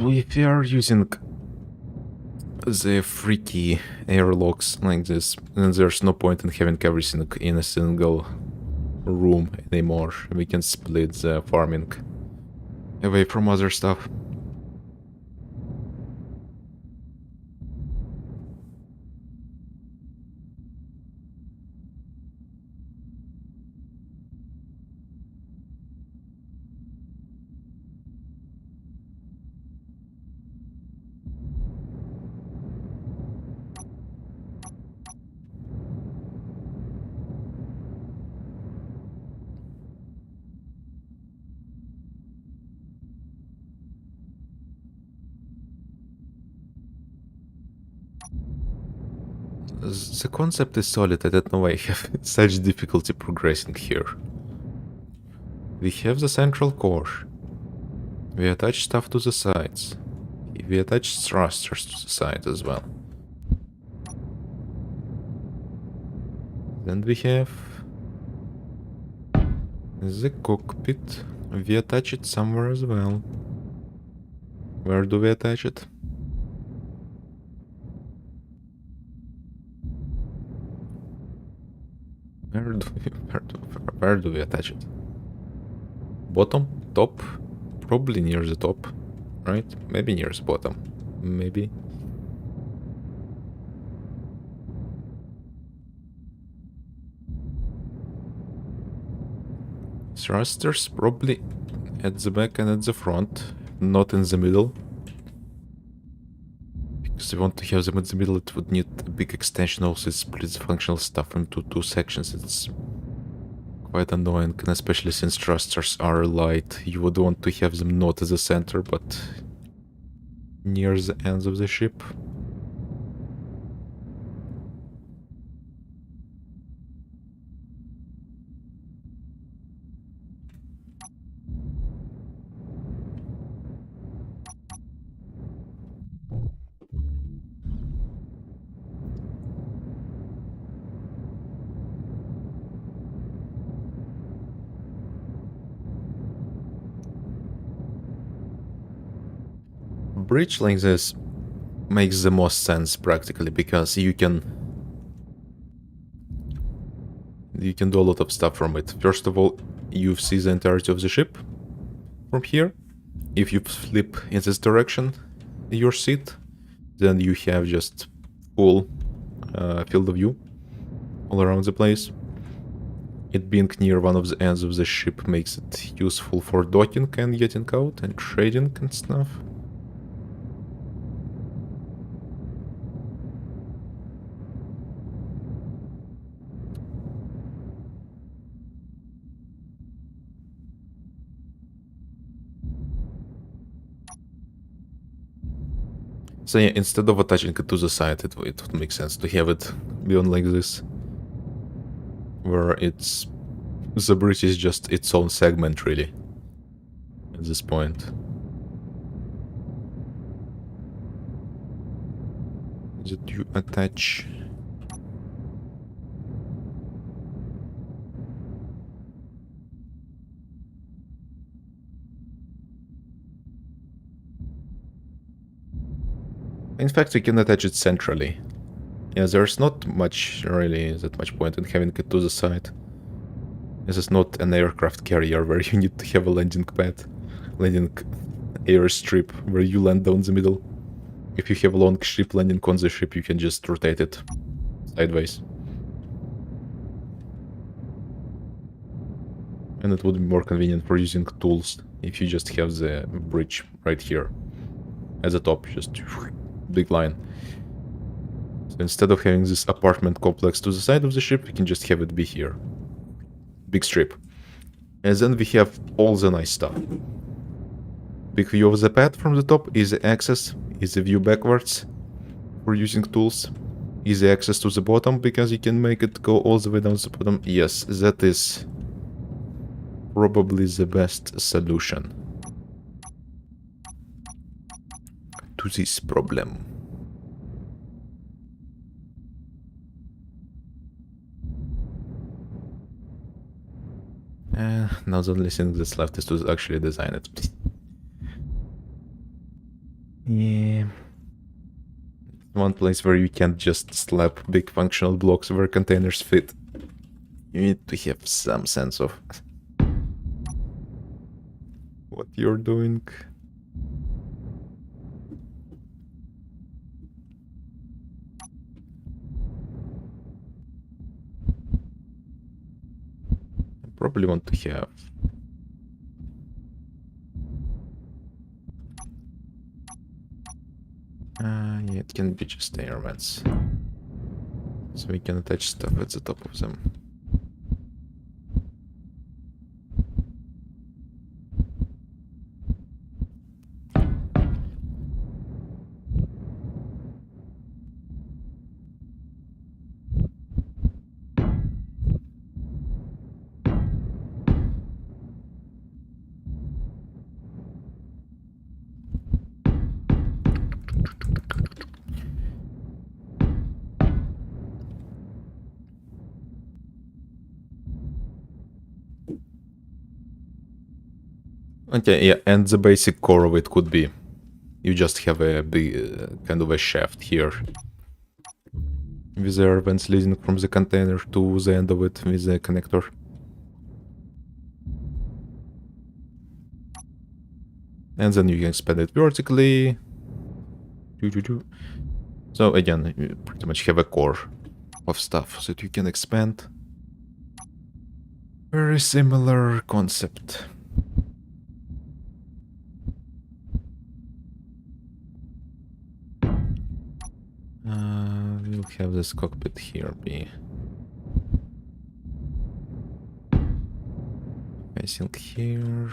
If you are using the freaky airlocks like this, then there's no point in having everything in a single room anymore. We can split the farming away from other stuff. The concept is solid. I don't know why I have such difficulty progressing here. We have the central core. We attach stuff to the sides. We attach thrusters to the side as well. Then we have the cockpit. We attach it somewhere as well. Where do we attach it? Where do we attach it? Bottom? Top? Probably near the top, right? Maybe near the bottom. Maybe. Thrusters probably at the back and at the front, not in the middle. Because if you want to have them in the middle, it would need a big extension. Also, it splits functional stuff into two sections. It's quite annoying, and especially since thrusters are light, you would want to have them not at the center, but near the ends of the ship. Bridge like this makes the most sense practically, because you can do a lot of stuff from it. First of all, you see the entirety of the ship from here. If you flip in this direction your seat, then you have just full field of view all around the place. It being near one of the ends of the ship makes it useful for docking and getting out and trading and stuff. So yeah, instead of attaching it to the side, it would make sense to have it beyond like this, where it's the bridge is just its own segment really at this point. That you attach. In fact, we can attach it centrally. Yeah, there's not much, really, that much point in having it to the side. This is not an aircraft carrier where you need to have a landing pad, landing airstrip where you land down the middle. If you have a long ship landing on the ship, you can just rotate it sideways. And it would be more convenient for using tools if you just have the bridge right here at the top, just big line. So instead of having this apartment complex to the side of the ship, we can just have it be here. Big strip. And then we have all the nice stuff. Big view of the pad from the top, easy access, easy view backwards for using tools. Easy access to the bottom because you can make it go all the way down to the bottom. Yes, that is probably the best solution to this problem. Now the only thing that's left is to actually design it. Yeah. One place where you can't just slap big functional blocks where containers fit. You need to have some sense of what you're doing. I probably want to have yeah, it can be just air vents. So we can attach stuff at the top of them. Okay, yeah, and the basic core of it could be you just have a big kind of a shaft here with air vents leading from the container to the end of it with the connector. And then you can expand it vertically. So again, you pretty much have a core of stuff that you can expand. Very similar concept. We'll have this cockpit here be facing here.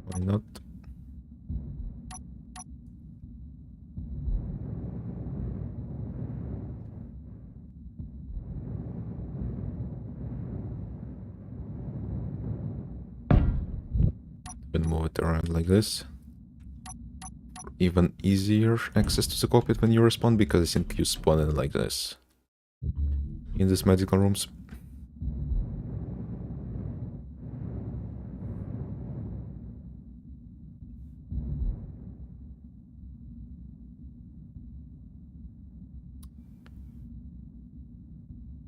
Why not? Then move it around like this. Even easier access to the cockpit when you respawn, because I think you spawn in like this in these medical rooms.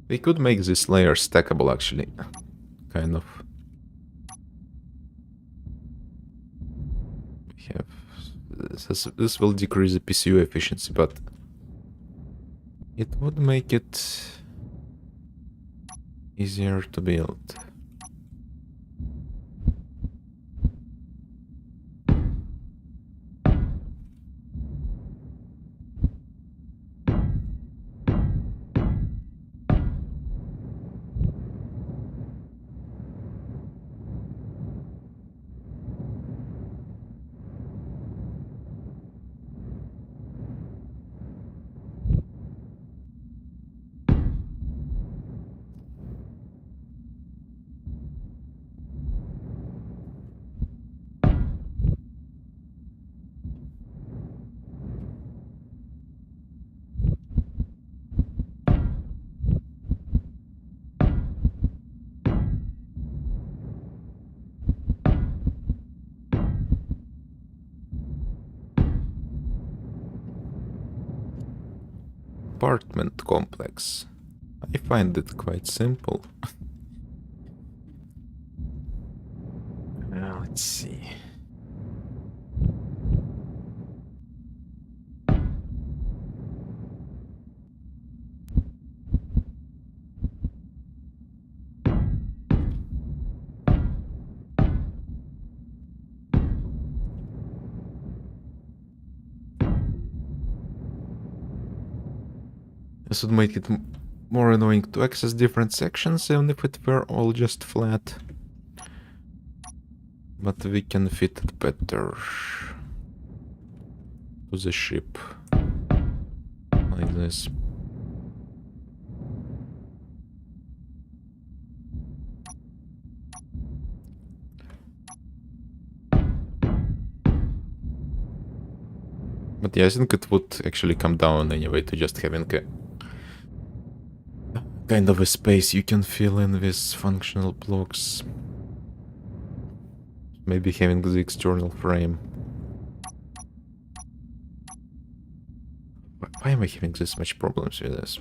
We could make this layer stackable actually, kind of. We have this will decrease the PCU efficiency, but it would make it easier to build. apartment complex. I find it quite simple. Let's see. This would make it more annoying to access different sections, even if it were all just flat. But we can fit it better to the ship. Like this. But yeah, I think it would actually come down anyway to just having a kind of a space you can fill in with functional blocks. Maybe having the external frame. Why am I having this much problems with this?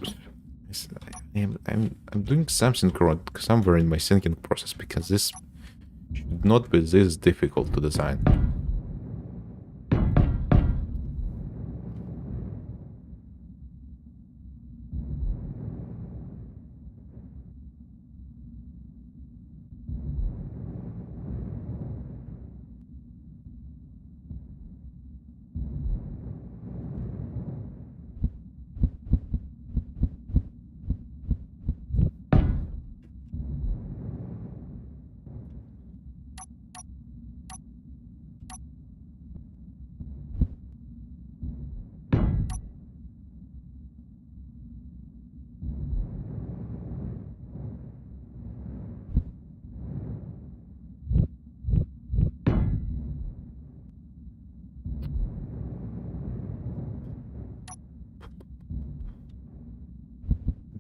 I'm doing something wrong somewhere in my thinking process, because this should not be this difficult to design.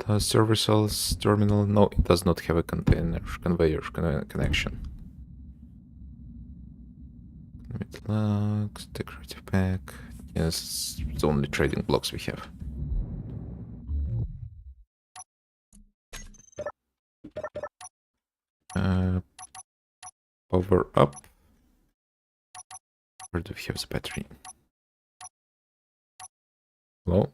Does services terminal? No, it does not have a conveyor connection. Locks, decorative pack. Yes, it's the only trading blocks we have. Power up. Where do we have the battery? Hello?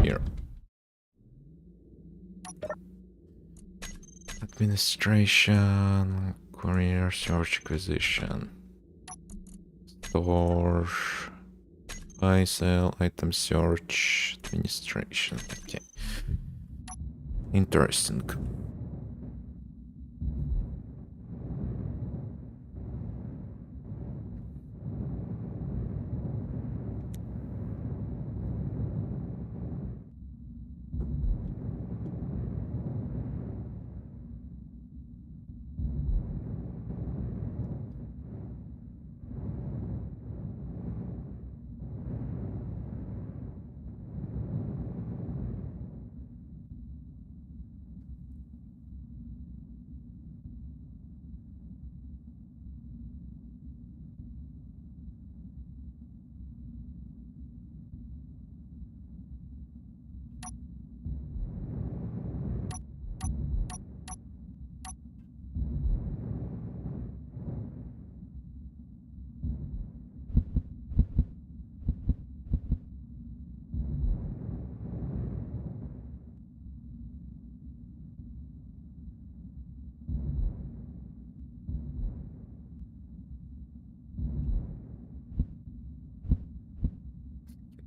Here. Administration, courier, search, acquisition, store, buy, sell, item search, administration. Okay. Interesting.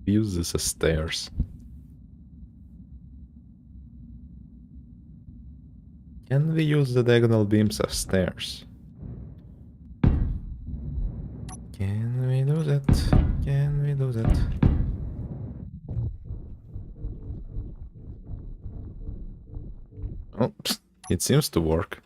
Use this as stairs. Can we use the diagonal beams as stairs? Can we do that? Can we do that? Oh, it seems to work.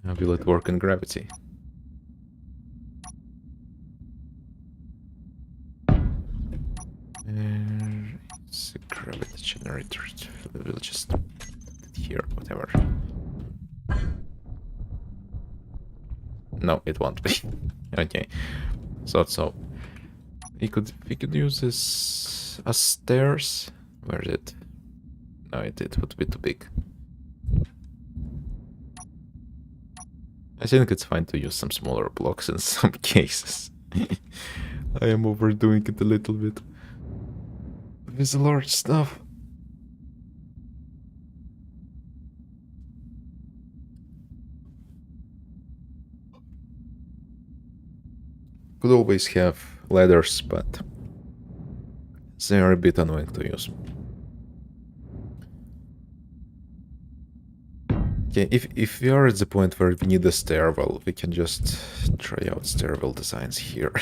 How will it work in gravity? It's a gravity generator. We'll just put it here, whatever. No, it won't be. Okay. So we could use this as stairs. Where is it? No, it would be too big. I think it's fine to use some smaller blocks in some cases. I am overdoing it a little bit with the large stuff. Could always have ladders, but they are a bit annoying to use. Okay, if we are at the point where we need a stairwell, we can just try out stairwell designs here.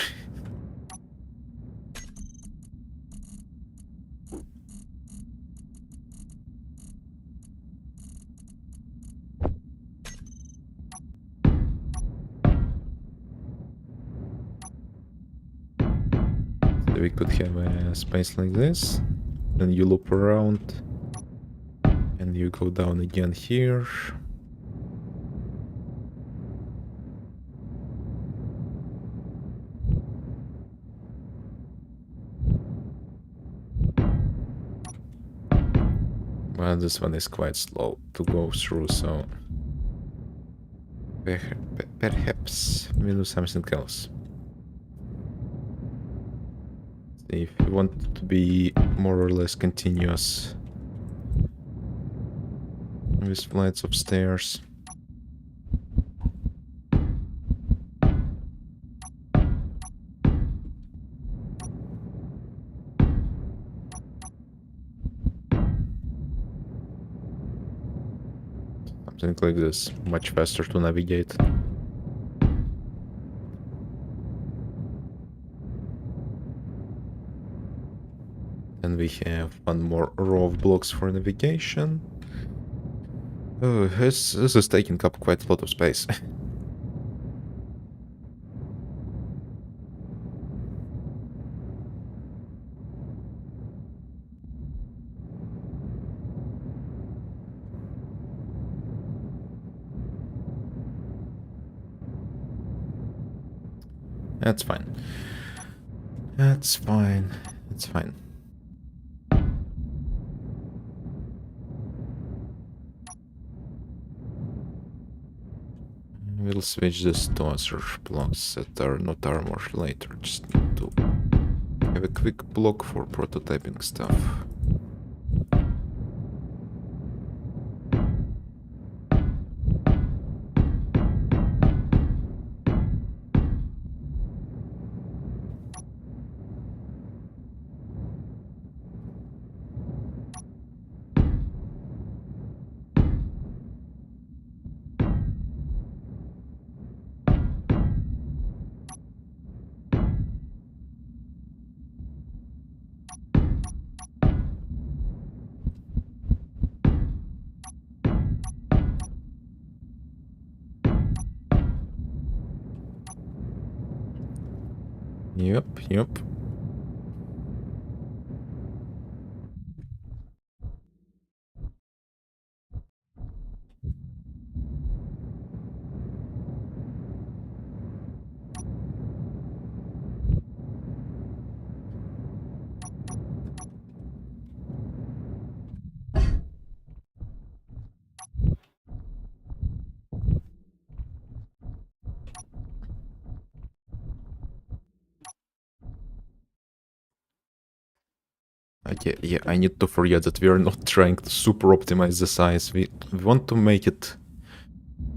So we could have a space like this, then you loop around, and you go down again here. Well, this one is quite slow to go through, so perhaps we'll do something else. If you want it to be more or less continuous with flights of stairs. Something like this, much faster to navigate. And we have one more row of blocks for navigation. Oh, this is taking up quite a lot of space. That's fine. That's fine. It's fine. We'll switch this to other blocks that are not armored later. Just need to have a quick block for prototyping stuff. Yep. Okay, yeah, I need to forget that we are not trying to super optimize the size. We want to make it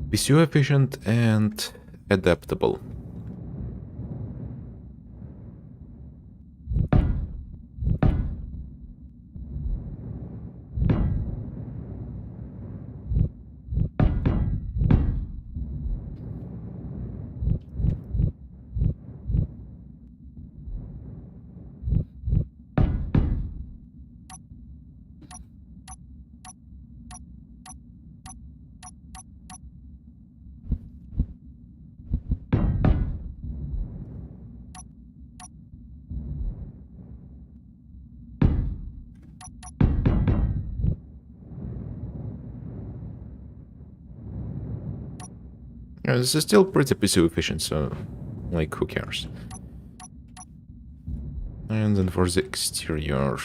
PCU efficient and adaptable. Yeah, this is still pretty PC efficient, so, like, who cares? And then for the exterior...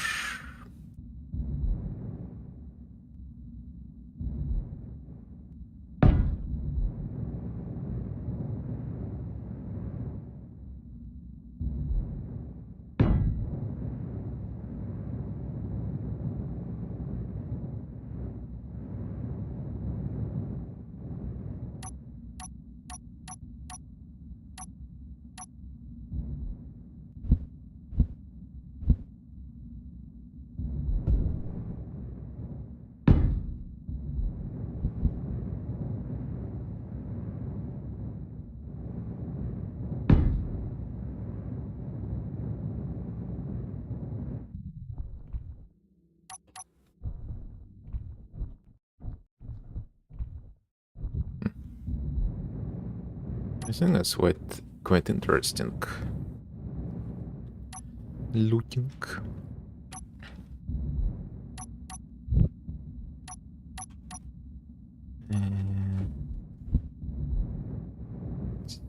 I think that's quite interesting. Looking. Let's see.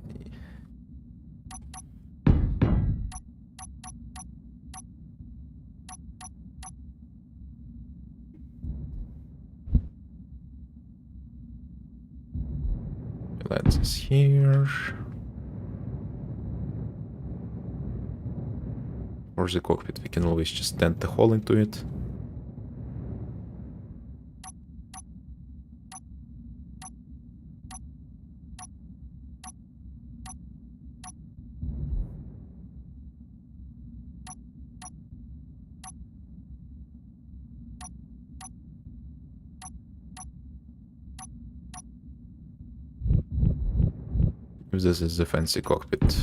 Let's this here. For the cockpit, we can always just dent the hole into it. If this is a fancy cockpit,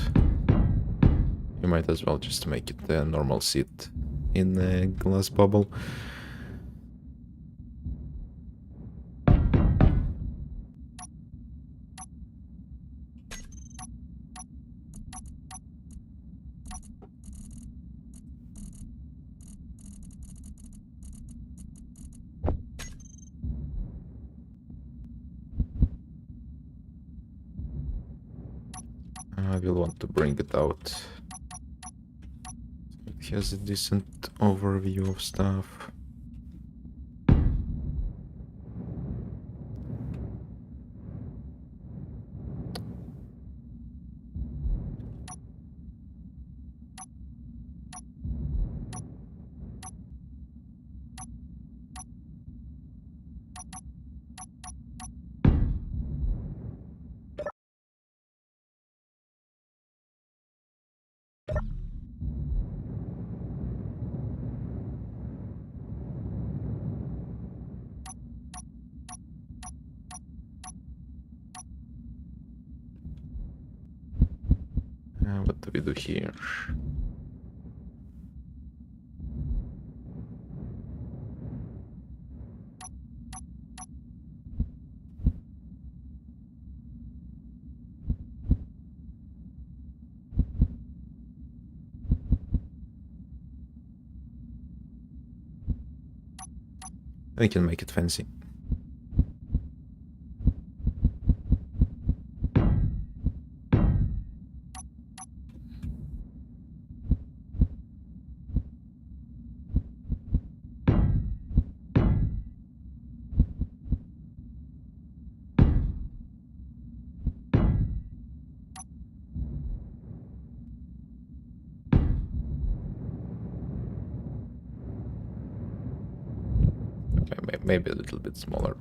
you might as well just make it a normal seat in a glass bubble. I will want to bring it out. It has a decent overview of stuff. What do we do here? I can make it fancy. Maybe a little bit smaller.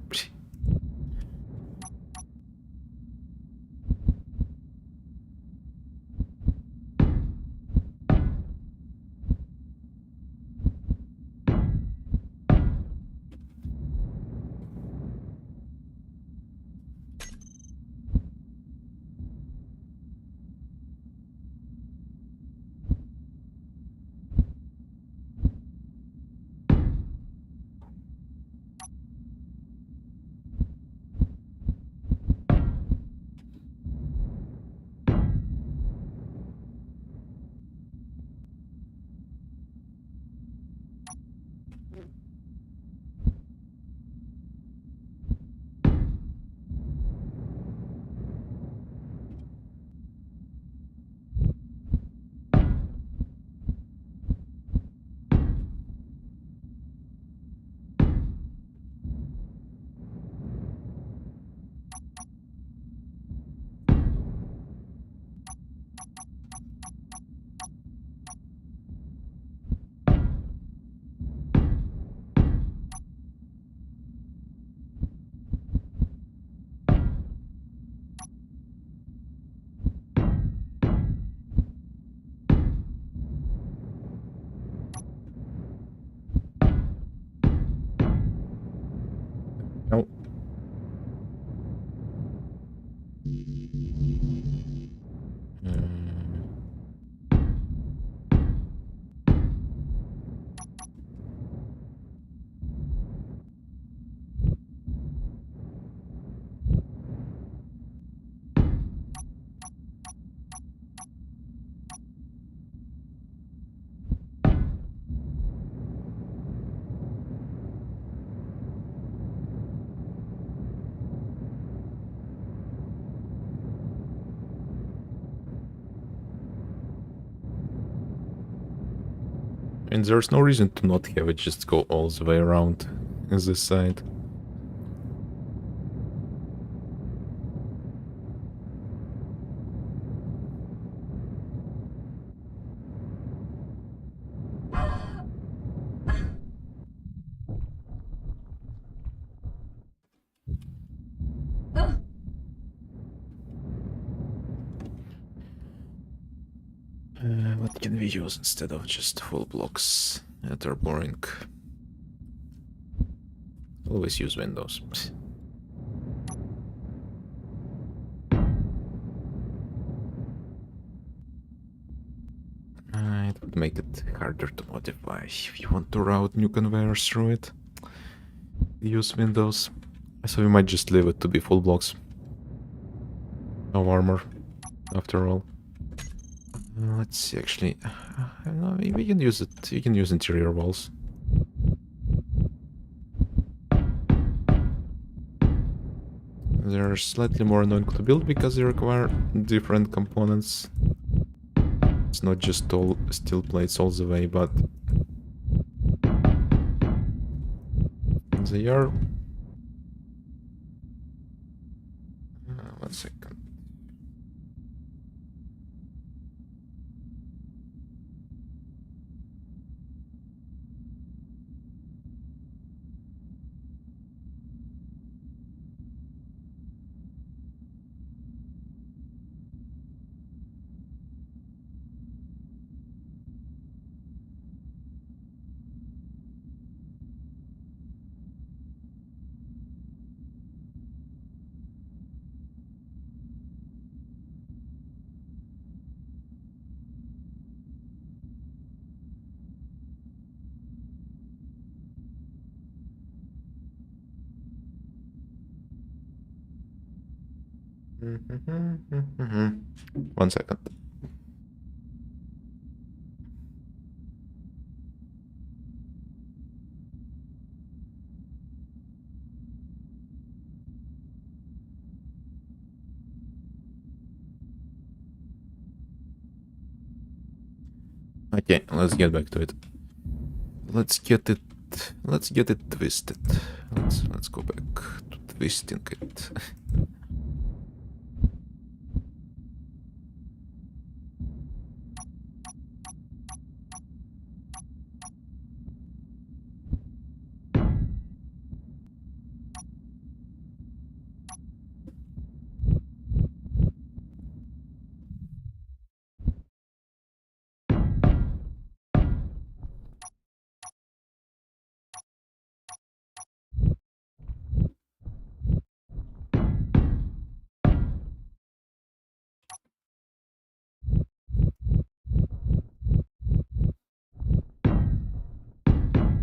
No. And there's no reason to not have it just go all the way around this side. What can we use instead of just full blocks that are boring? Always use windows. It would make it harder to modify if you want to route new conveyors through it. Use windows. So we might just leave it to be full blocks. No armor, after all. Let's see, actually. I don't know, we can use it. You can use interior walls. They're slightly more annoying to build because they require different components. It's not just all steel plates all the way, but they are. One second. One second. Okay, let's get back to it. Let's get it twisted. Let's go back to twisting it.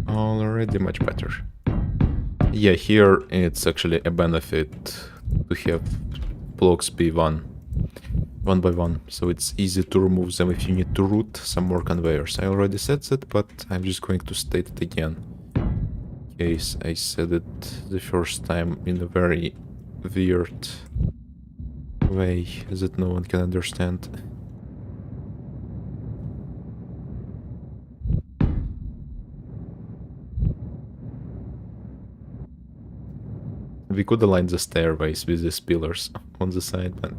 Already much better. Yeah, here it's actually a benefit to have blocks be one by one, so it's easy to remove them if you need to route some more conveyors. I already said that, but I'm just going to state it again, in case I said it the first time in a very weird way that no one can understand. We could align the stairways with these pillars on the side, but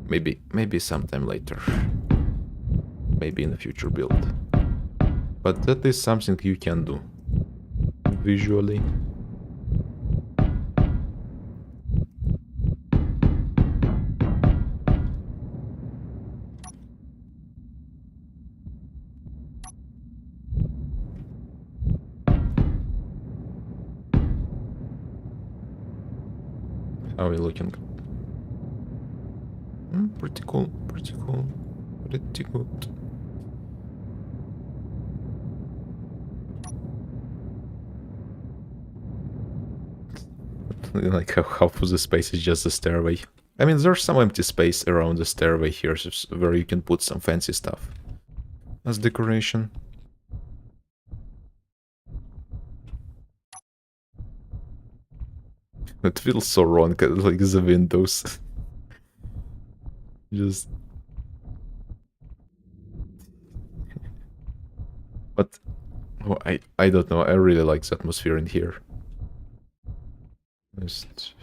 maybe sometime later. Maybe in a future build. But that is something you can do visually. How are we looking? Pretty cool, pretty cool. Pretty good. Like half of the space is just the stairway. I mean, there's some empty space around the stairway here where you can put some fancy stuff as decoration. It feels so wrong, like the windows. Just... But... Oh, I don't know, I really like the atmosphere in here. Just...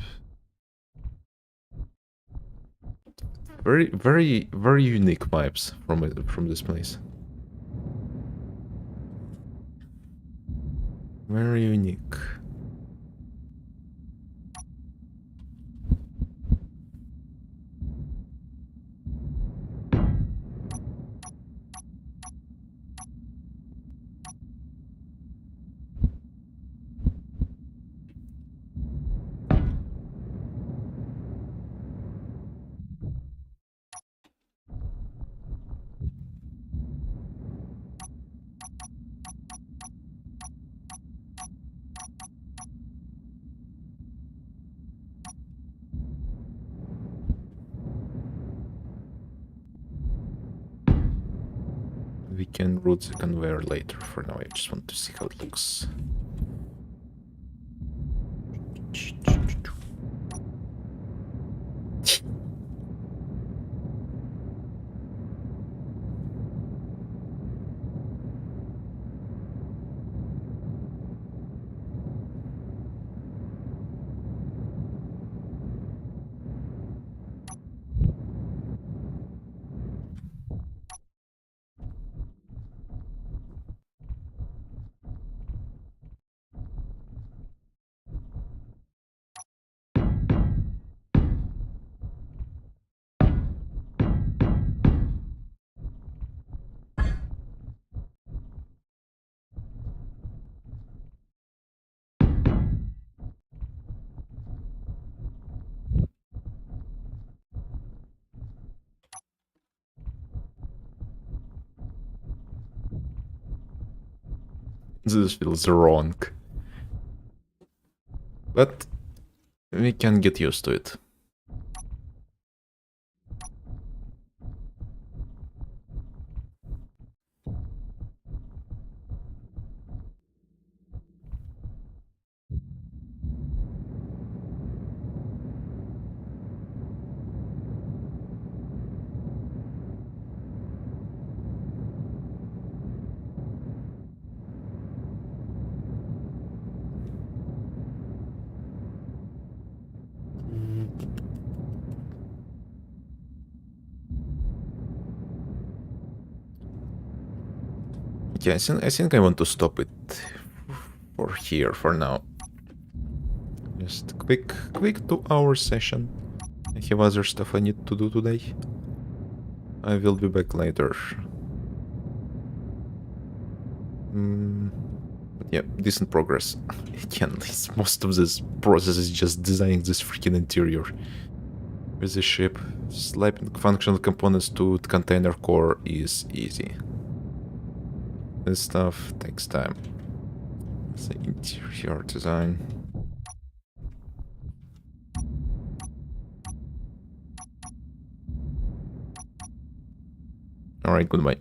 Very unique vibes from this place. Very unique. We can route the conveyor later. For now, I just want to see how it looks. This feels wrong. But we can get used to it. Yeah, I think I want to stop it for here for now. Just quick 2-hour session. I have other stuff I need to do today. I will be back later. But yeah, decent progress. Again, most of this process is just designing this freaking interior. With the ship, slapping functional components to the container core is easy. This stuff takes time. The interior design. Alright, goodbye.